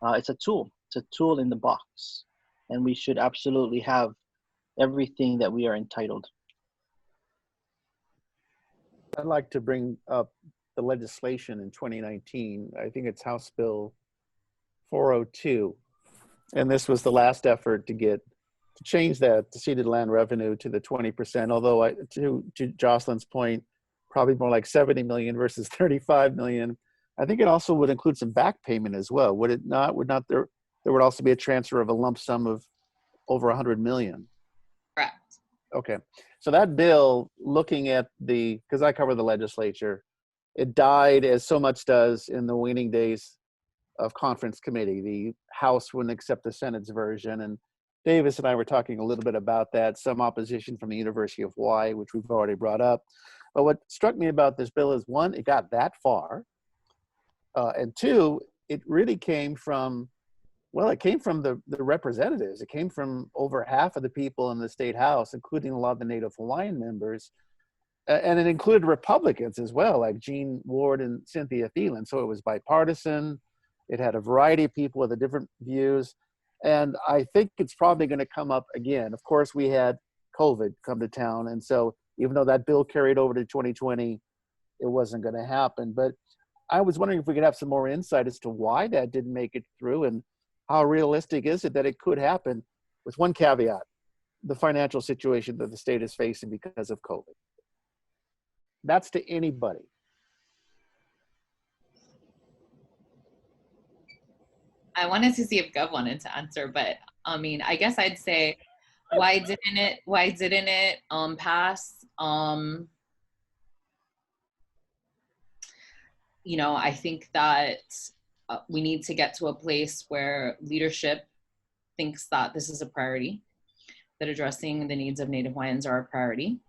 Speaker 5: it's a tool in the box, and we should absolutely have everything that we are entitled.
Speaker 2: I'd like to bring up the legislation in 2019. I think it's House Bill 402. And this was the last effort to change that ceded land revenue to the 20%, although to Jocelyn's point, probably more like 70 million versus 35 million. I think it also would include some back payment as well. Would it not? There would also be a transfer of a lump sum of over 100 million.
Speaker 4: Correct.
Speaker 2: Okay. So that bill, looking at because I cover the legislature, it died as so much does in the waning days of conference committee. The House wouldn't accept the Senate's version. And Davis and I were talking a little bit about that, some opposition from the University of Hawaii, which we've already brought up. But what struck me about this bill is, one, it got that far. And two, it really came from, it came from the representatives. It came from over half of the people in the state house, including a lot of the Native Hawaiian members. And it included Republicans as well, like Gene Ward and Cynthia Thielen. So it was bipartisan. It had a variety of people with the different views. And I think it's probably going to come up again. Of course, we had COVID come to town. And so even though that bill carried over to 2020, it wasn't going to happen. But I was wondering if we could have some more insight as to why that didn't make it through, and how realistic is it that it could happen, with one caveat: the financial situation that the state is facing because of COVID. That's to anybody.
Speaker 4: I wanted to see if Gov wanted to answer, but I mean, I guess I'd say, why didn't it pass? You know, I think that we need to get to a place where leadership thinks that this is a priority, that addressing the needs of Native Hawaiians are a priority,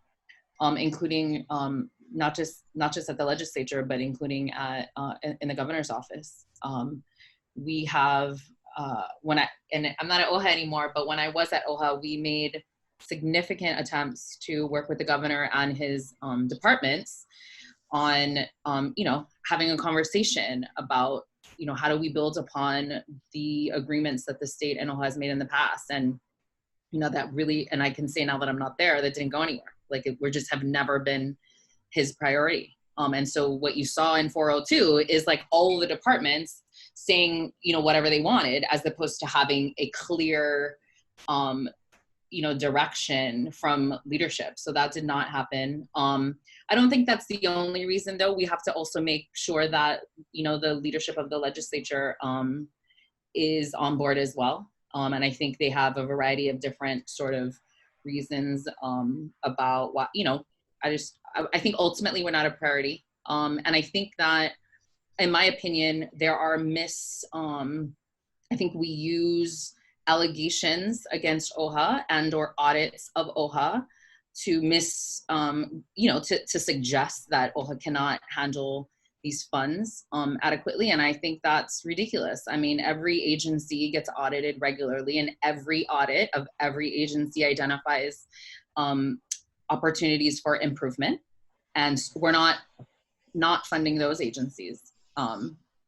Speaker 4: including not just at the legislature, but including in the governor's office. We have, and I'm not at OHA anymore, but when I was at OHA, we made significant attempts to work with the governor and his departments on, you know, having a conversation about, you know, how do we build upon the agreements that the state and OHA has made in the past. And, you know, that really, and I can say now that I'm not there, that didn't go anywhere. Like, we just have never been his priority. And so what you saw in 402 is like all the departments saying, you know, whatever they wanted, as opposed to having a clear, you know, direction from leadership. So that did not happen. I don't think that's the only reason, though. We have to also make sure that, you know, the leadership of the legislature is on board as well. And I think they have a variety of different sort of reasons about what, you know, I think ultimately we're not a priority. And I think that, in my opinion, there are I think we use allegations against OHA and or audits of OHA to you know, to suggest that OHA cannot handle these funds adequately. And I think that's ridiculous. I mean, every agency gets audited regularly, and every audit of every agency identifies opportunities for improvement. And we're not funding those agencies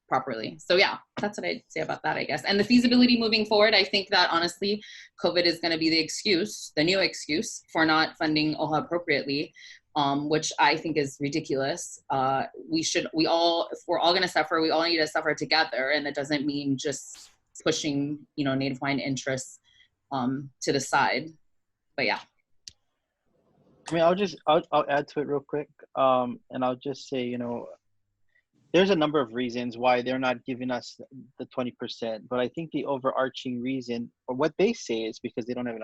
Speaker 4: properly. So yeah, that's what I'd say about that, I guess. And the feasibility moving forward, I think that honestly, COVID is going to be the new excuse for not funding OHA appropriately, which I think is ridiculous. If we're all going to suffer, we all need to suffer together. And that doesn't mean just pushing, you know, Native Hawaiian interests to the side. But yeah.
Speaker 5: I mean, I'll add to it real quick. And I'll just say, there's a number of reasons why they're not giving us the 20%, but I think the overarching reason, or what they say, is because they don't have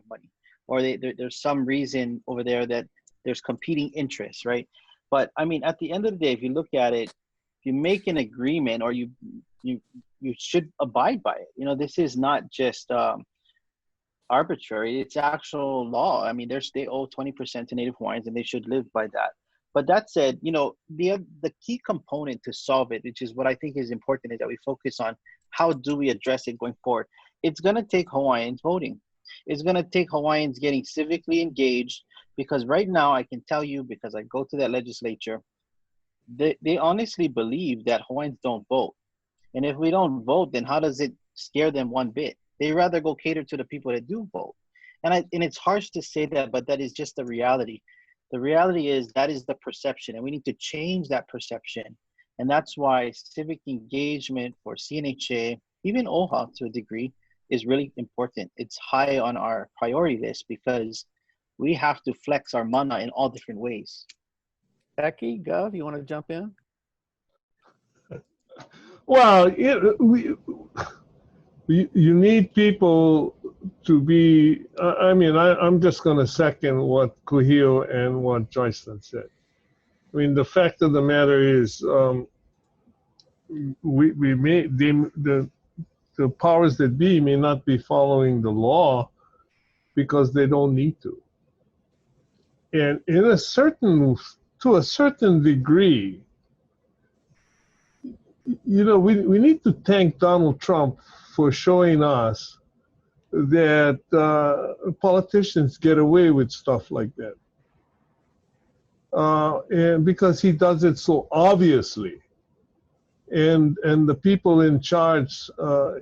Speaker 5: money, or there's some reason over there that there's competing interests, right? But I mean, at the end of the day, if you look at it, if you make an agreement, or you should abide by it. This is not just arbitrary; it's actual law. I mean, they owe 20% to Native Hawaiians, and they should live by that. But that said, the key component to solve it, which is what I think is important, is that we focus on how do we address it going forward. It's going to take Hawaiians voting. It's going to take Hawaiians getting civically engaged, because right now I can tell you, because I go to that legislature, they honestly believe that Hawaiians don't vote. And if we don't vote, then how does it scare them one bit? They rather go cater to the people that do vote. And it's harsh to say that, but that is just the reality. The reality is that is the perception, and we need to change that perception. And that's why civic engagement for CNHA, even OHA to a degree, is really important. It's high on our priority list because we have to flex our mana in all different ways.
Speaker 2: Becky, Gov, you want to jump in?
Speaker 6: Well, you need people to be, I'm just going to second what Kūhiō and what Jocelyn said. I mean, the fact of the matter is, the powers that be may not be following the law because they don't need to. And to a certain degree, we need to thank Donald Trump for showing us that politicians get away with stuff like that. And because he does it so obviously. And the people in charge that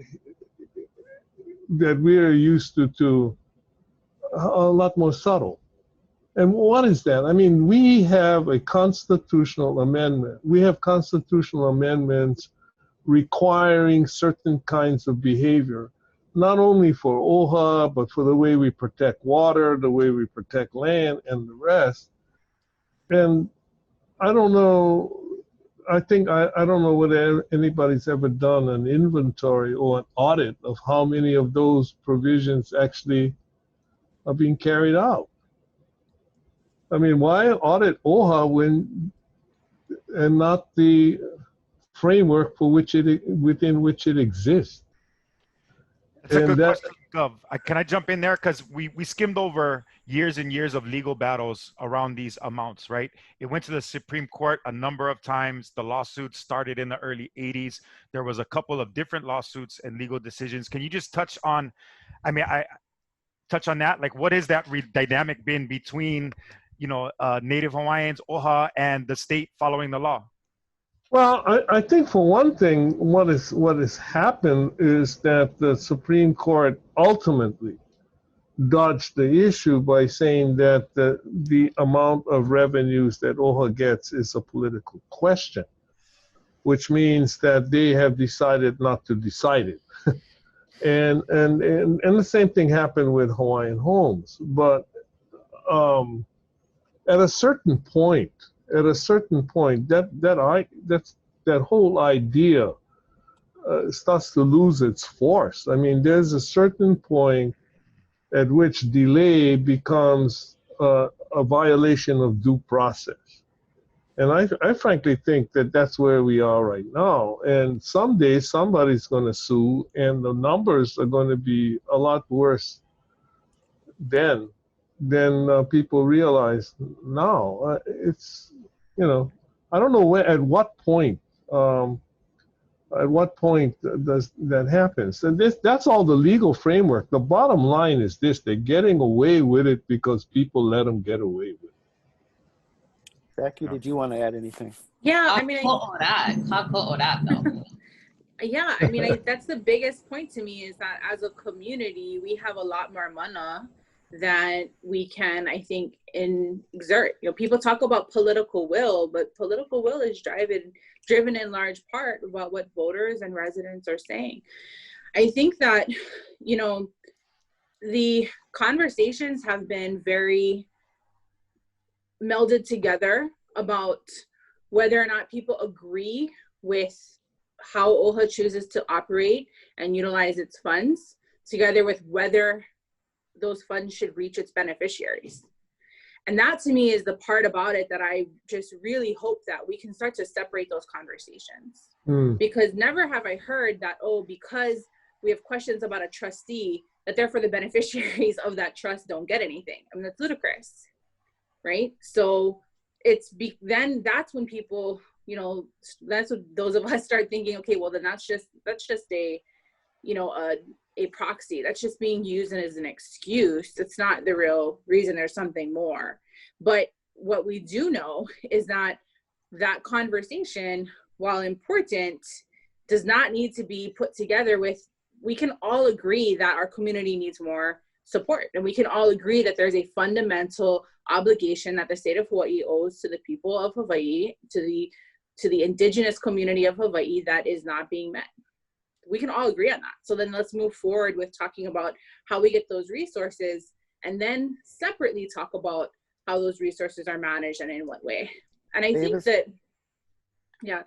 Speaker 6: we're used to are a lot more subtle. And what is that? I mean, we have a constitutional amendment. We have constitutional amendments requiring certain kinds of behavior, not only for OHA, but for the way we protect water, the way we protect land, and the rest. And I don't know, I don't know whether anybody's ever done an inventory or an audit of how many of those provisions actually are being carried out. I mean, why audit OHA and not the framework within which it exists?
Speaker 1: That's a good question, Gov. Can I jump in there? Because we skimmed over years and years of legal battles around these amounts, right? It went to the Supreme Court a number of times. The lawsuits started in the early 80s. There was a couple of different lawsuits and legal decisions. Can you just touch on, touch on that? Like, what has that dynamic been between, Native Hawaiians, OHA, and the state following the law?
Speaker 6: Well, I think for one thing, what has happened is that the Supreme Court ultimately dodged the issue by saying that the amount of revenues that OHA gets is a political question, which means that they have decided not to decide it. and the same thing happened with Hawaiian Homes. But at a certain point, that whole idea starts to lose its force. I mean, there's a certain point at which delay becomes a violation of due process. And I frankly think that that's where we are right now. And someday somebody's going to sue, and the numbers are going to be a lot worse than people realize now. It's, I don't know at what point does that happen. So that's all the legal framework. The bottom line is this: they're getting away with it because people let them get away with it.
Speaker 2: Becky, did you want to add anything?
Speaker 3: Yeah, yeah, that's the biggest point to me, is that as a community, we have a lot more mana that we can, I think, exert. People talk about political will, but political will is driven in large part about what voters and residents are saying. I think that, the conversations have been very melded together about whether or not people agree with how OHA chooses to operate and utilize its funds, together with whether those funds should reach its beneficiaries. And that to me is the part about it that I just really hope that we can start to separate those conversations. Because never have I heard that, oh, because we have questions about a trustee, that therefore the beneficiaries of that trust don't get anything. I mean, that's ludicrous, right? So then that's when people, you know, that's what those of us start thinking, okay, well then that's just a, you know, a proxy. That's just being used as an excuse. It's not the real reason. There's something more. But what we do know is that that conversation, while important, does not need to be put together with, we can all agree that our community needs more support. And we can all agree that there's a fundamental obligation that the state of Hawaii owes to the people of Hawaii, to the indigenous community of Hawaii that is not being met. We can all agree on that. So then let's move forward with talking about how we get those resources, and then separately talk about how those resources are managed and in what way. And I think that, yeah.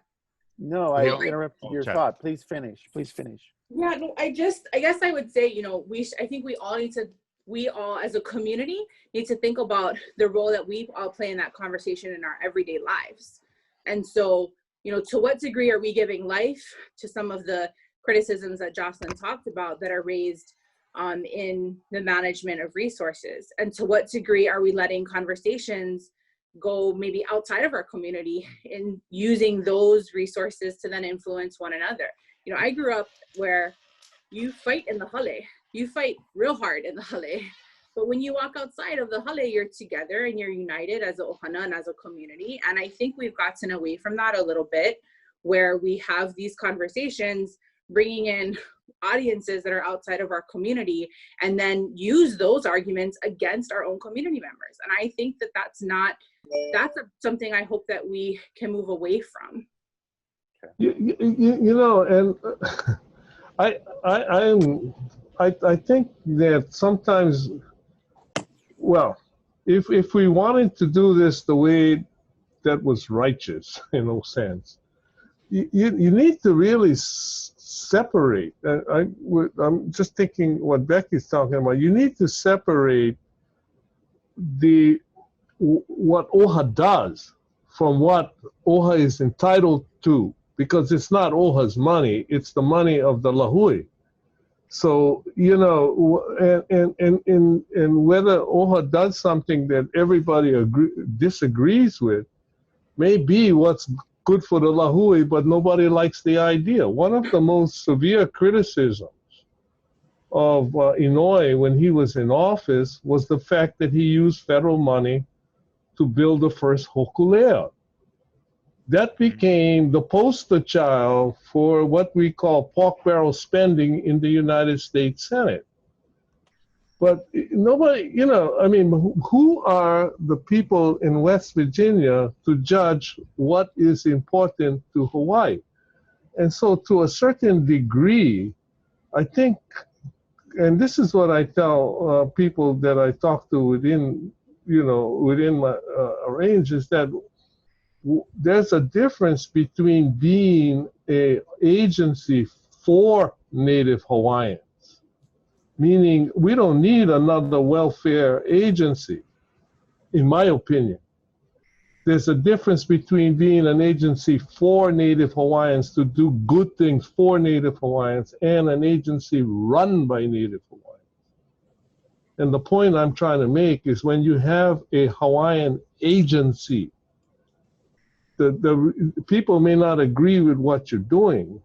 Speaker 2: No, I interrupted your thought. Please finish. Please finish.
Speaker 3: Yeah, no, I guess I would say, you know, I think we all as a community need to think about the role that we all play in that conversation in our everyday lives. And so, you know, to what degree are we giving life to some of the criticisms that Jocelyn talked about that are raised in the management of resources? And to what degree are we letting conversations go maybe outside of our community in using those resources to then influence one another? You know, I grew up where you fight in the hale. You fight real hard in the hale. But when you walk outside of the hale, you're together and you're united as a ohana and as a community. And I think we've gotten away from that a little bit, where we have these conversations, bringing in audiences that are outside of our community, and then use those arguments against our own community members. And I think that that's something I hope that we can move away from.
Speaker 6: You know, and I think that sometimes, well, if we wanted to do this the way that was righteous, in a sense, you need to really separate. I'm just thinking what Becky's talking about. You need to separate what OHA does from what OHA is entitled to, because it's not OHA's money, it's the money of the lahui. So, you know, and whether OHA does something that everybody disagrees with may be what's good for the lahui, but nobody likes the idea. One of the most severe criticisms of Inouye when he was in office was the fact that he used federal money to build the first hokulea. That became the poster child for what we call pork barrel spending in the United States Senate. But nobody, you know, I mean, who are the people in West Virginia to judge what is important to Hawaii? And so to a certain degree, I think, and this is what I tell people that I talk to within my range, is that there's a difference between being an agency for Native Hawaiians, meaning we don't need another welfare agency, in my opinion. There's a difference between being an agency for Native Hawaiians to do good things for Native Hawaiians and an agency run by Native Hawaiians. And the point I'm trying to make is when you have a Hawaiian agency, the people may not agree with what you're doing,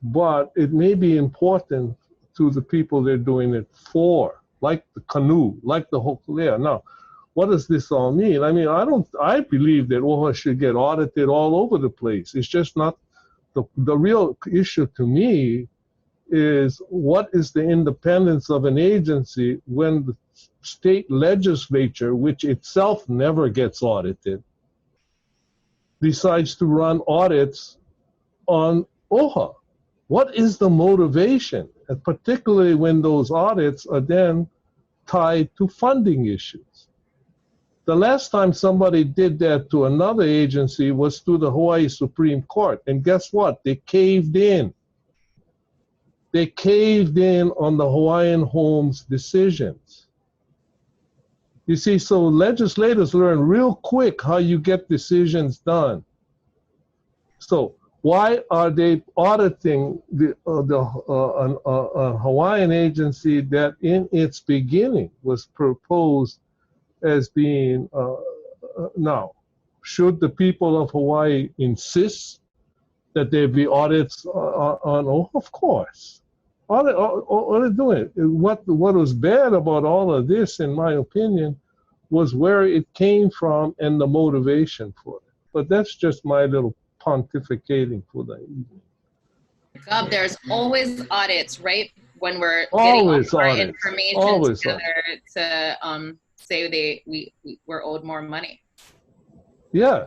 Speaker 6: but it may be important to the people they're doing it for, like the canoe, like the hokulea. Now, what does this all mean? I mean, I believe that OHA should get audited all over the place. It's just not, the real issue to me is what is the independence of an agency when the state legislature, which itself never gets audited, decides to run audits on OHA? What is the motivation? And particularly when those audits are then tied to funding issues. The last time somebody did that to another agency was through the Hawaii Supreme Court. And guess what? They caved in. They caved in on the Hawaiian Homes decisions. You see, so legislators learn real quick how you get decisions done. So why are they auditing a Hawaiian agency that in its beginning was proposed as being, now, should the people of Hawaii insist that there be audits on of course. All they're doing, what was bad about all of this, in my opinion, was where it came from and the motivation for it. But that's just my little pontificating for the evening.
Speaker 4: Gov, there's always audits, right? When we're
Speaker 6: Always
Speaker 4: getting our
Speaker 6: audits.
Speaker 4: information
Speaker 6: Always
Speaker 4: together to say we're owed more money.
Speaker 6: Yeah.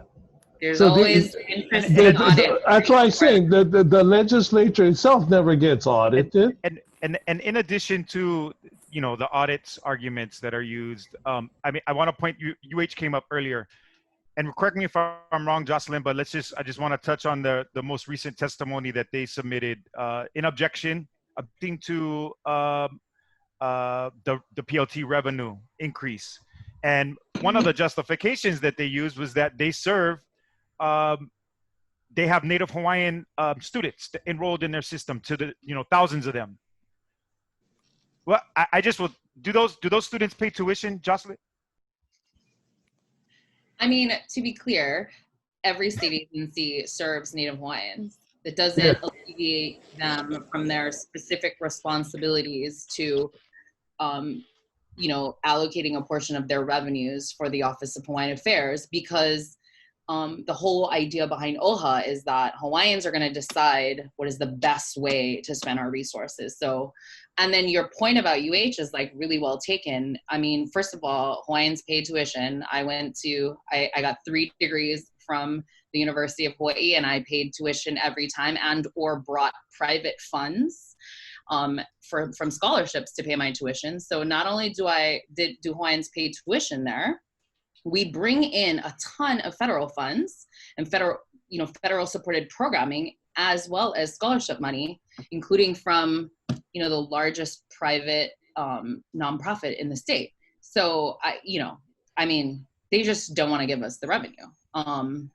Speaker 4: There's
Speaker 6: So
Speaker 4: always interest in audit.
Speaker 6: that's why I'm saying the legislature itself never gets audited.
Speaker 1: And in addition to, you know, the audits arguments that are used, I mean, I want to point, UH came up earlier, and correct me if I'm wrong, Jocelyn, but I just want to touch on the most recent testimony that they submitted in objecting to the PLT revenue increase. And one of the justifications that they used was that they serve, they have Native Hawaiian students enrolled in their system, to the, you know, thousands of them. Well, I just will, do those students pay tuition, Jocelyn?
Speaker 4: I mean, to be clear, every state agency serves Native Hawaiians. It doesn't alleviate them from their specific responsibilities to, you know, allocating a portion of their revenues for the Office of Hawaiian Affairs, because the whole idea behind OHA is that Hawaiians are going to decide what is the best way to spend our resources. So, and then your point about UH is like really well taken. I mean, first of all, Hawaiians pay tuition. I got 3 degrees from the University of Hawaii, and I paid tuition every time, and or brought private funds from scholarships to pay my tuition. So not only do Hawaiians pay tuition there, we bring in a ton of federal funds and federal supported programming, as well as scholarship money, including from, you know, the largest private nonprofit in the state. So I mean, they just don't want to give us the revenue.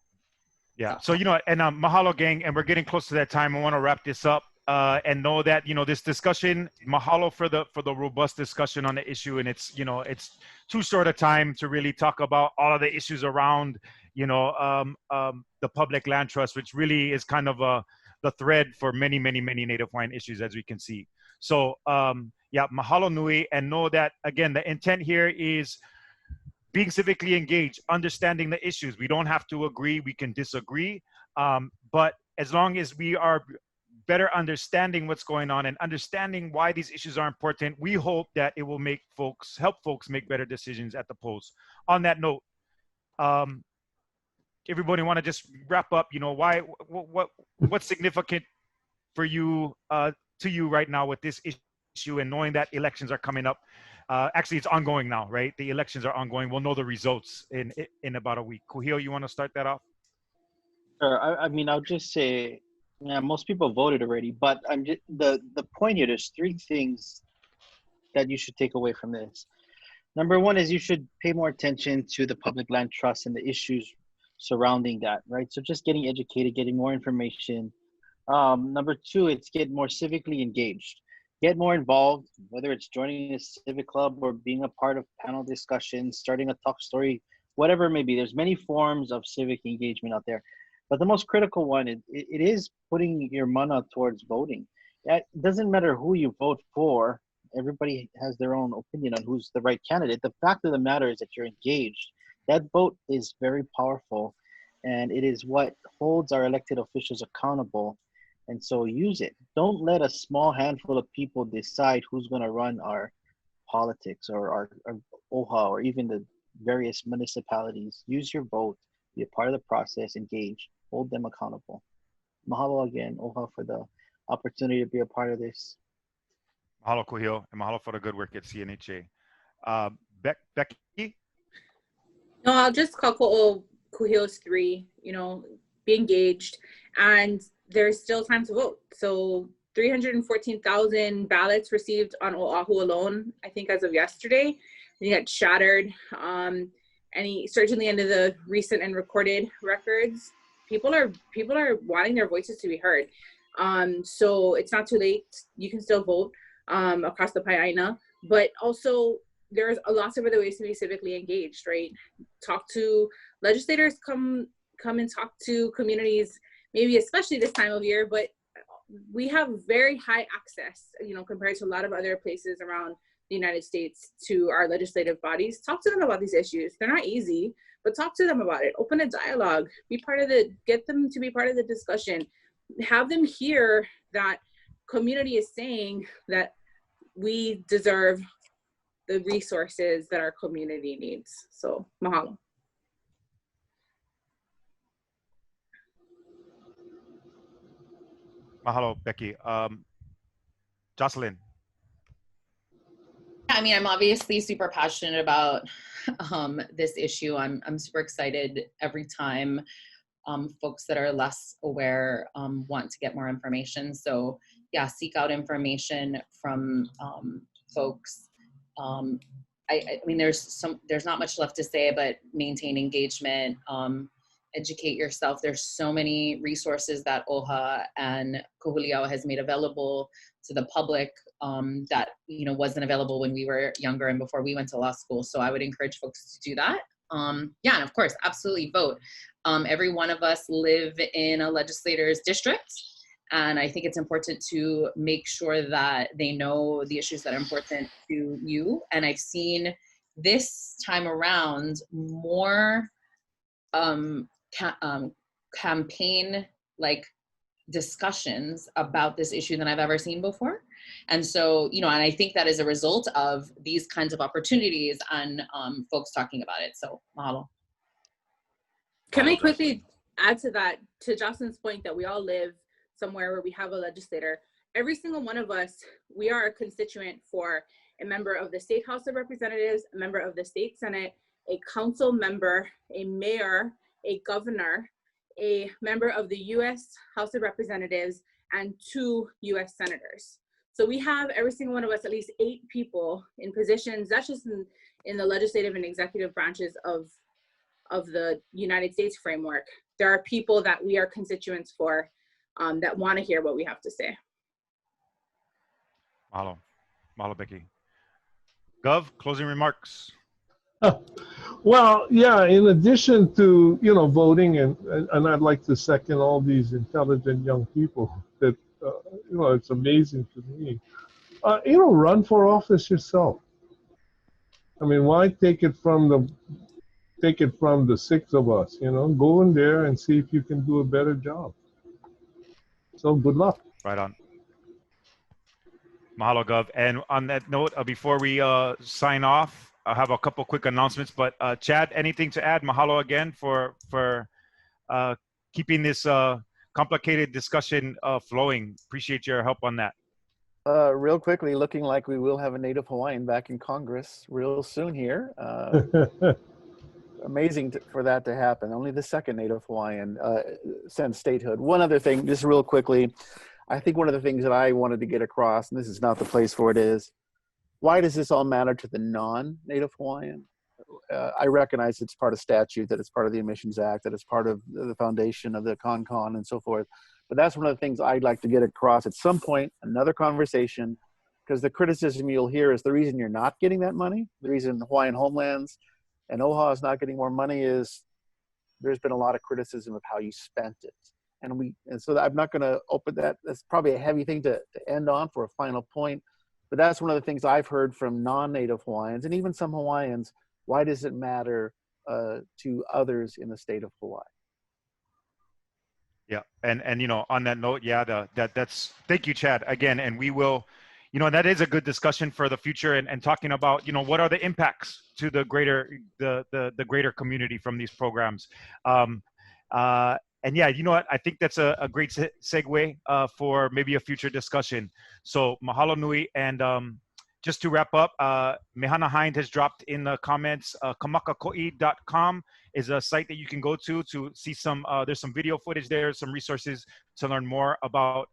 Speaker 1: Yeah. So, you know, and mahalo, gang, and we're getting close to that time. I want to wrap this up and know that, you know, this discussion, mahalo for the robust discussion on the issue. And it's, you know, it's too short a time to really talk about all of the issues around, you know, the public land trust, which really is kind of the thread for many, many, many Native Hawaiian issues, as we can see. So, yeah, mahalo nui, and know that, again, the intent here is being civically engaged, understanding the issues. We don't have to agree, we can disagree. But as long as we are better understanding what's going on and understanding why these issues are important, we hope that it will help folks make better decisions at the polls. On that note, everybody want to just wrap up, you know, what's significant for you, to you right now with this issue, and knowing that elections are coming up. Actually, it's ongoing now, right? The elections are ongoing. We'll know the results in about a week. Kūhiō, you want to start that off?
Speaker 5: Sure. I mean, I'll just say, yeah, most people voted already, but I'm just, the point here, there's 3 things that you should take away from this. Number 1 is you should pay more attention to the public land trust and the issues surrounding that, right? So just getting educated, getting more information. Number 2, it's get more civically engaged. Get more involved, whether it's joining a civic club or being a part of panel discussions, starting a talk story, whatever it may be. There's many forms of civic engagement out there. But the most critical one, it is putting your mana towards voting. It doesn't matter who you vote for. Everybody has their own opinion on who's the right candidate. The fact of the matter is that you're engaged. That vote is very powerful, and it is what holds our elected officials accountable. And so use it. Don't let a small handful of people decide who's going to run our politics or our OHA or even the various municipalities. Use your vote. Be a part of the process. Engage. Hold them accountable. Mahalo again, OHA, for the opportunity to be a part of this.
Speaker 1: Mahalo, Kūhiō, and mahalo for the good work at CNHA. Becky?
Speaker 3: No, I'll just call Kūhiō's 3, be engaged, and there's still time to vote. So 314,000 ballots received on Oahu alone, I think as of yesterday. I think that shattered certainly into the recent and recorded records. People are wanting their voices to be heard. So it's not too late. You can still vote across the Pai'aina, but also there's lots of other ways to be civically engaged, right? Talk to legislators, come and talk to communities, maybe especially this time of year, but we have very high access, compared to a lot of other places around the United States to our legislative bodies. Talk to them about these issues. They're not easy, but talk to them about it. Open a dialogue, get them to be part of the discussion. Have them hear that community is saying that we deserve the resources that our community needs. So, mahalo.
Speaker 1: Mahalo, Becky. Jocelyn.
Speaker 4: I mean, I'm obviously super passionate about this issue. I'm super excited every time folks that are less aware want to get more information. So yeah, seek out information from folks. I mean, there's not much left to say, but maintain engagement, educate yourself. There's so many resources that OHA and Kūhiō has made available to the public that wasn't available when we were younger and before we went to law school. So I would encourage folks to do that. Yeah, and of course, absolutely vote. Every one of us live in a legislator's district, and I think it's important to make sure that they know the issues that are important to you. And I've seen this time around more campaign discussions about this issue than I've ever seen before. And so, and I think that is a result of these kinds of opportunities and folks talking about it. So, mahalo.
Speaker 3: Can I quickly add to that, to Jocelyn's point that we all live somewhere where we have a legislator? Every single one of us, we are a constituent for a member of the State House of Representatives, a member of the State Senate, a council member, a mayor, a governor, a member of the U.S. House of Representatives, and 2 U.S. senators. So we have, every single one of us, at least 8 people in positions, that's just in the legislative and executive branches of the United States framework. There are people that we are constituents for that want to hear what we have to say.
Speaker 1: Mahalo. Mahalo, Becky. Gov, closing remarks.
Speaker 6: Well, yeah, in addition to, voting, and I'd like to second all these intelligent young people that, it's amazing to me. Run for office yourself. I mean, why take it from the 6 of us, go in there and see if you can do a better job. So good luck.
Speaker 1: Right on. Mahalo, Gov. And on that note, before we sign off, I have a couple quick announcements, but Chad, anything to add? Mahalo again for keeping this complicated discussion flowing. Appreciate your help on that.
Speaker 2: Real quickly, looking like we will have a Native Hawaiian back in Congress real soon here. Amazing for that to happen. Only the 2nd Native Hawaiian since statehood. One other thing, just real quickly, I think one of the things that I wanted to get across, and this is not the place for it, is why does this all matter to the non-Native Hawaiian? I recognize it's part of statute, that it's part of the Emissions Act, that it's part of the foundation of the CON and so forth. But that's one of the things I'd like to get across at some point, another conversation, because the criticism you'll hear is the reason you're not getting that money, the reason Hawaiian Homelands and OHA is not getting more money is there's been a lot of criticism of how you spent it. And so I'm not going to open that. That's probably a heavy thing to end on for a final point. But that's one of the things I've heard from non-Native Hawaiians and even some Hawaiians. Why does it matter to others in the state of Hawaii?
Speaker 1: Yeah, and on that note, yeah, that's thank you, Chad, again, and we will, that is a good discussion for the future and talking about what are the impacts to the greater community from these programs, and yeah, you know what, I think that's a great segue for maybe a future discussion. So mahalo nui, and just to wrap up, Mehana Hind has dropped in the comments, kamakakoi.com is a site that you can go to see some, there's some video footage there, some resources to learn more about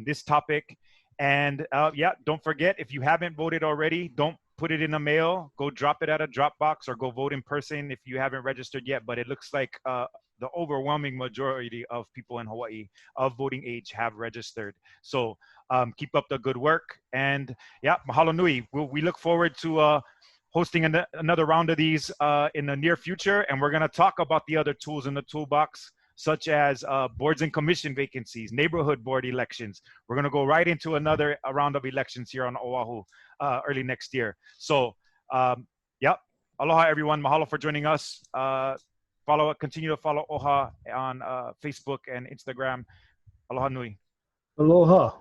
Speaker 1: this topic. And yeah, don't forget, if you haven't voted already, don't put it in the mail. Go drop it at a drop box or go vote in person if you haven't registered yet. But it looks like the overwhelming majority of people in Hawaii of voting age have registered. So keep up the good work. And yeah, mahalo nui. We look forward to hosting another round of these in the near future. And we're going to talk about the other tools in the toolbox, such as boards and commission vacancies, neighborhood board elections. We're going to go right into another round of elections here on Oahu early next year. So, yeah, aloha everyone. Mahalo for joining us. Continue to follow OHA on Facebook and Instagram. Aloha nui.
Speaker 6: Aloha.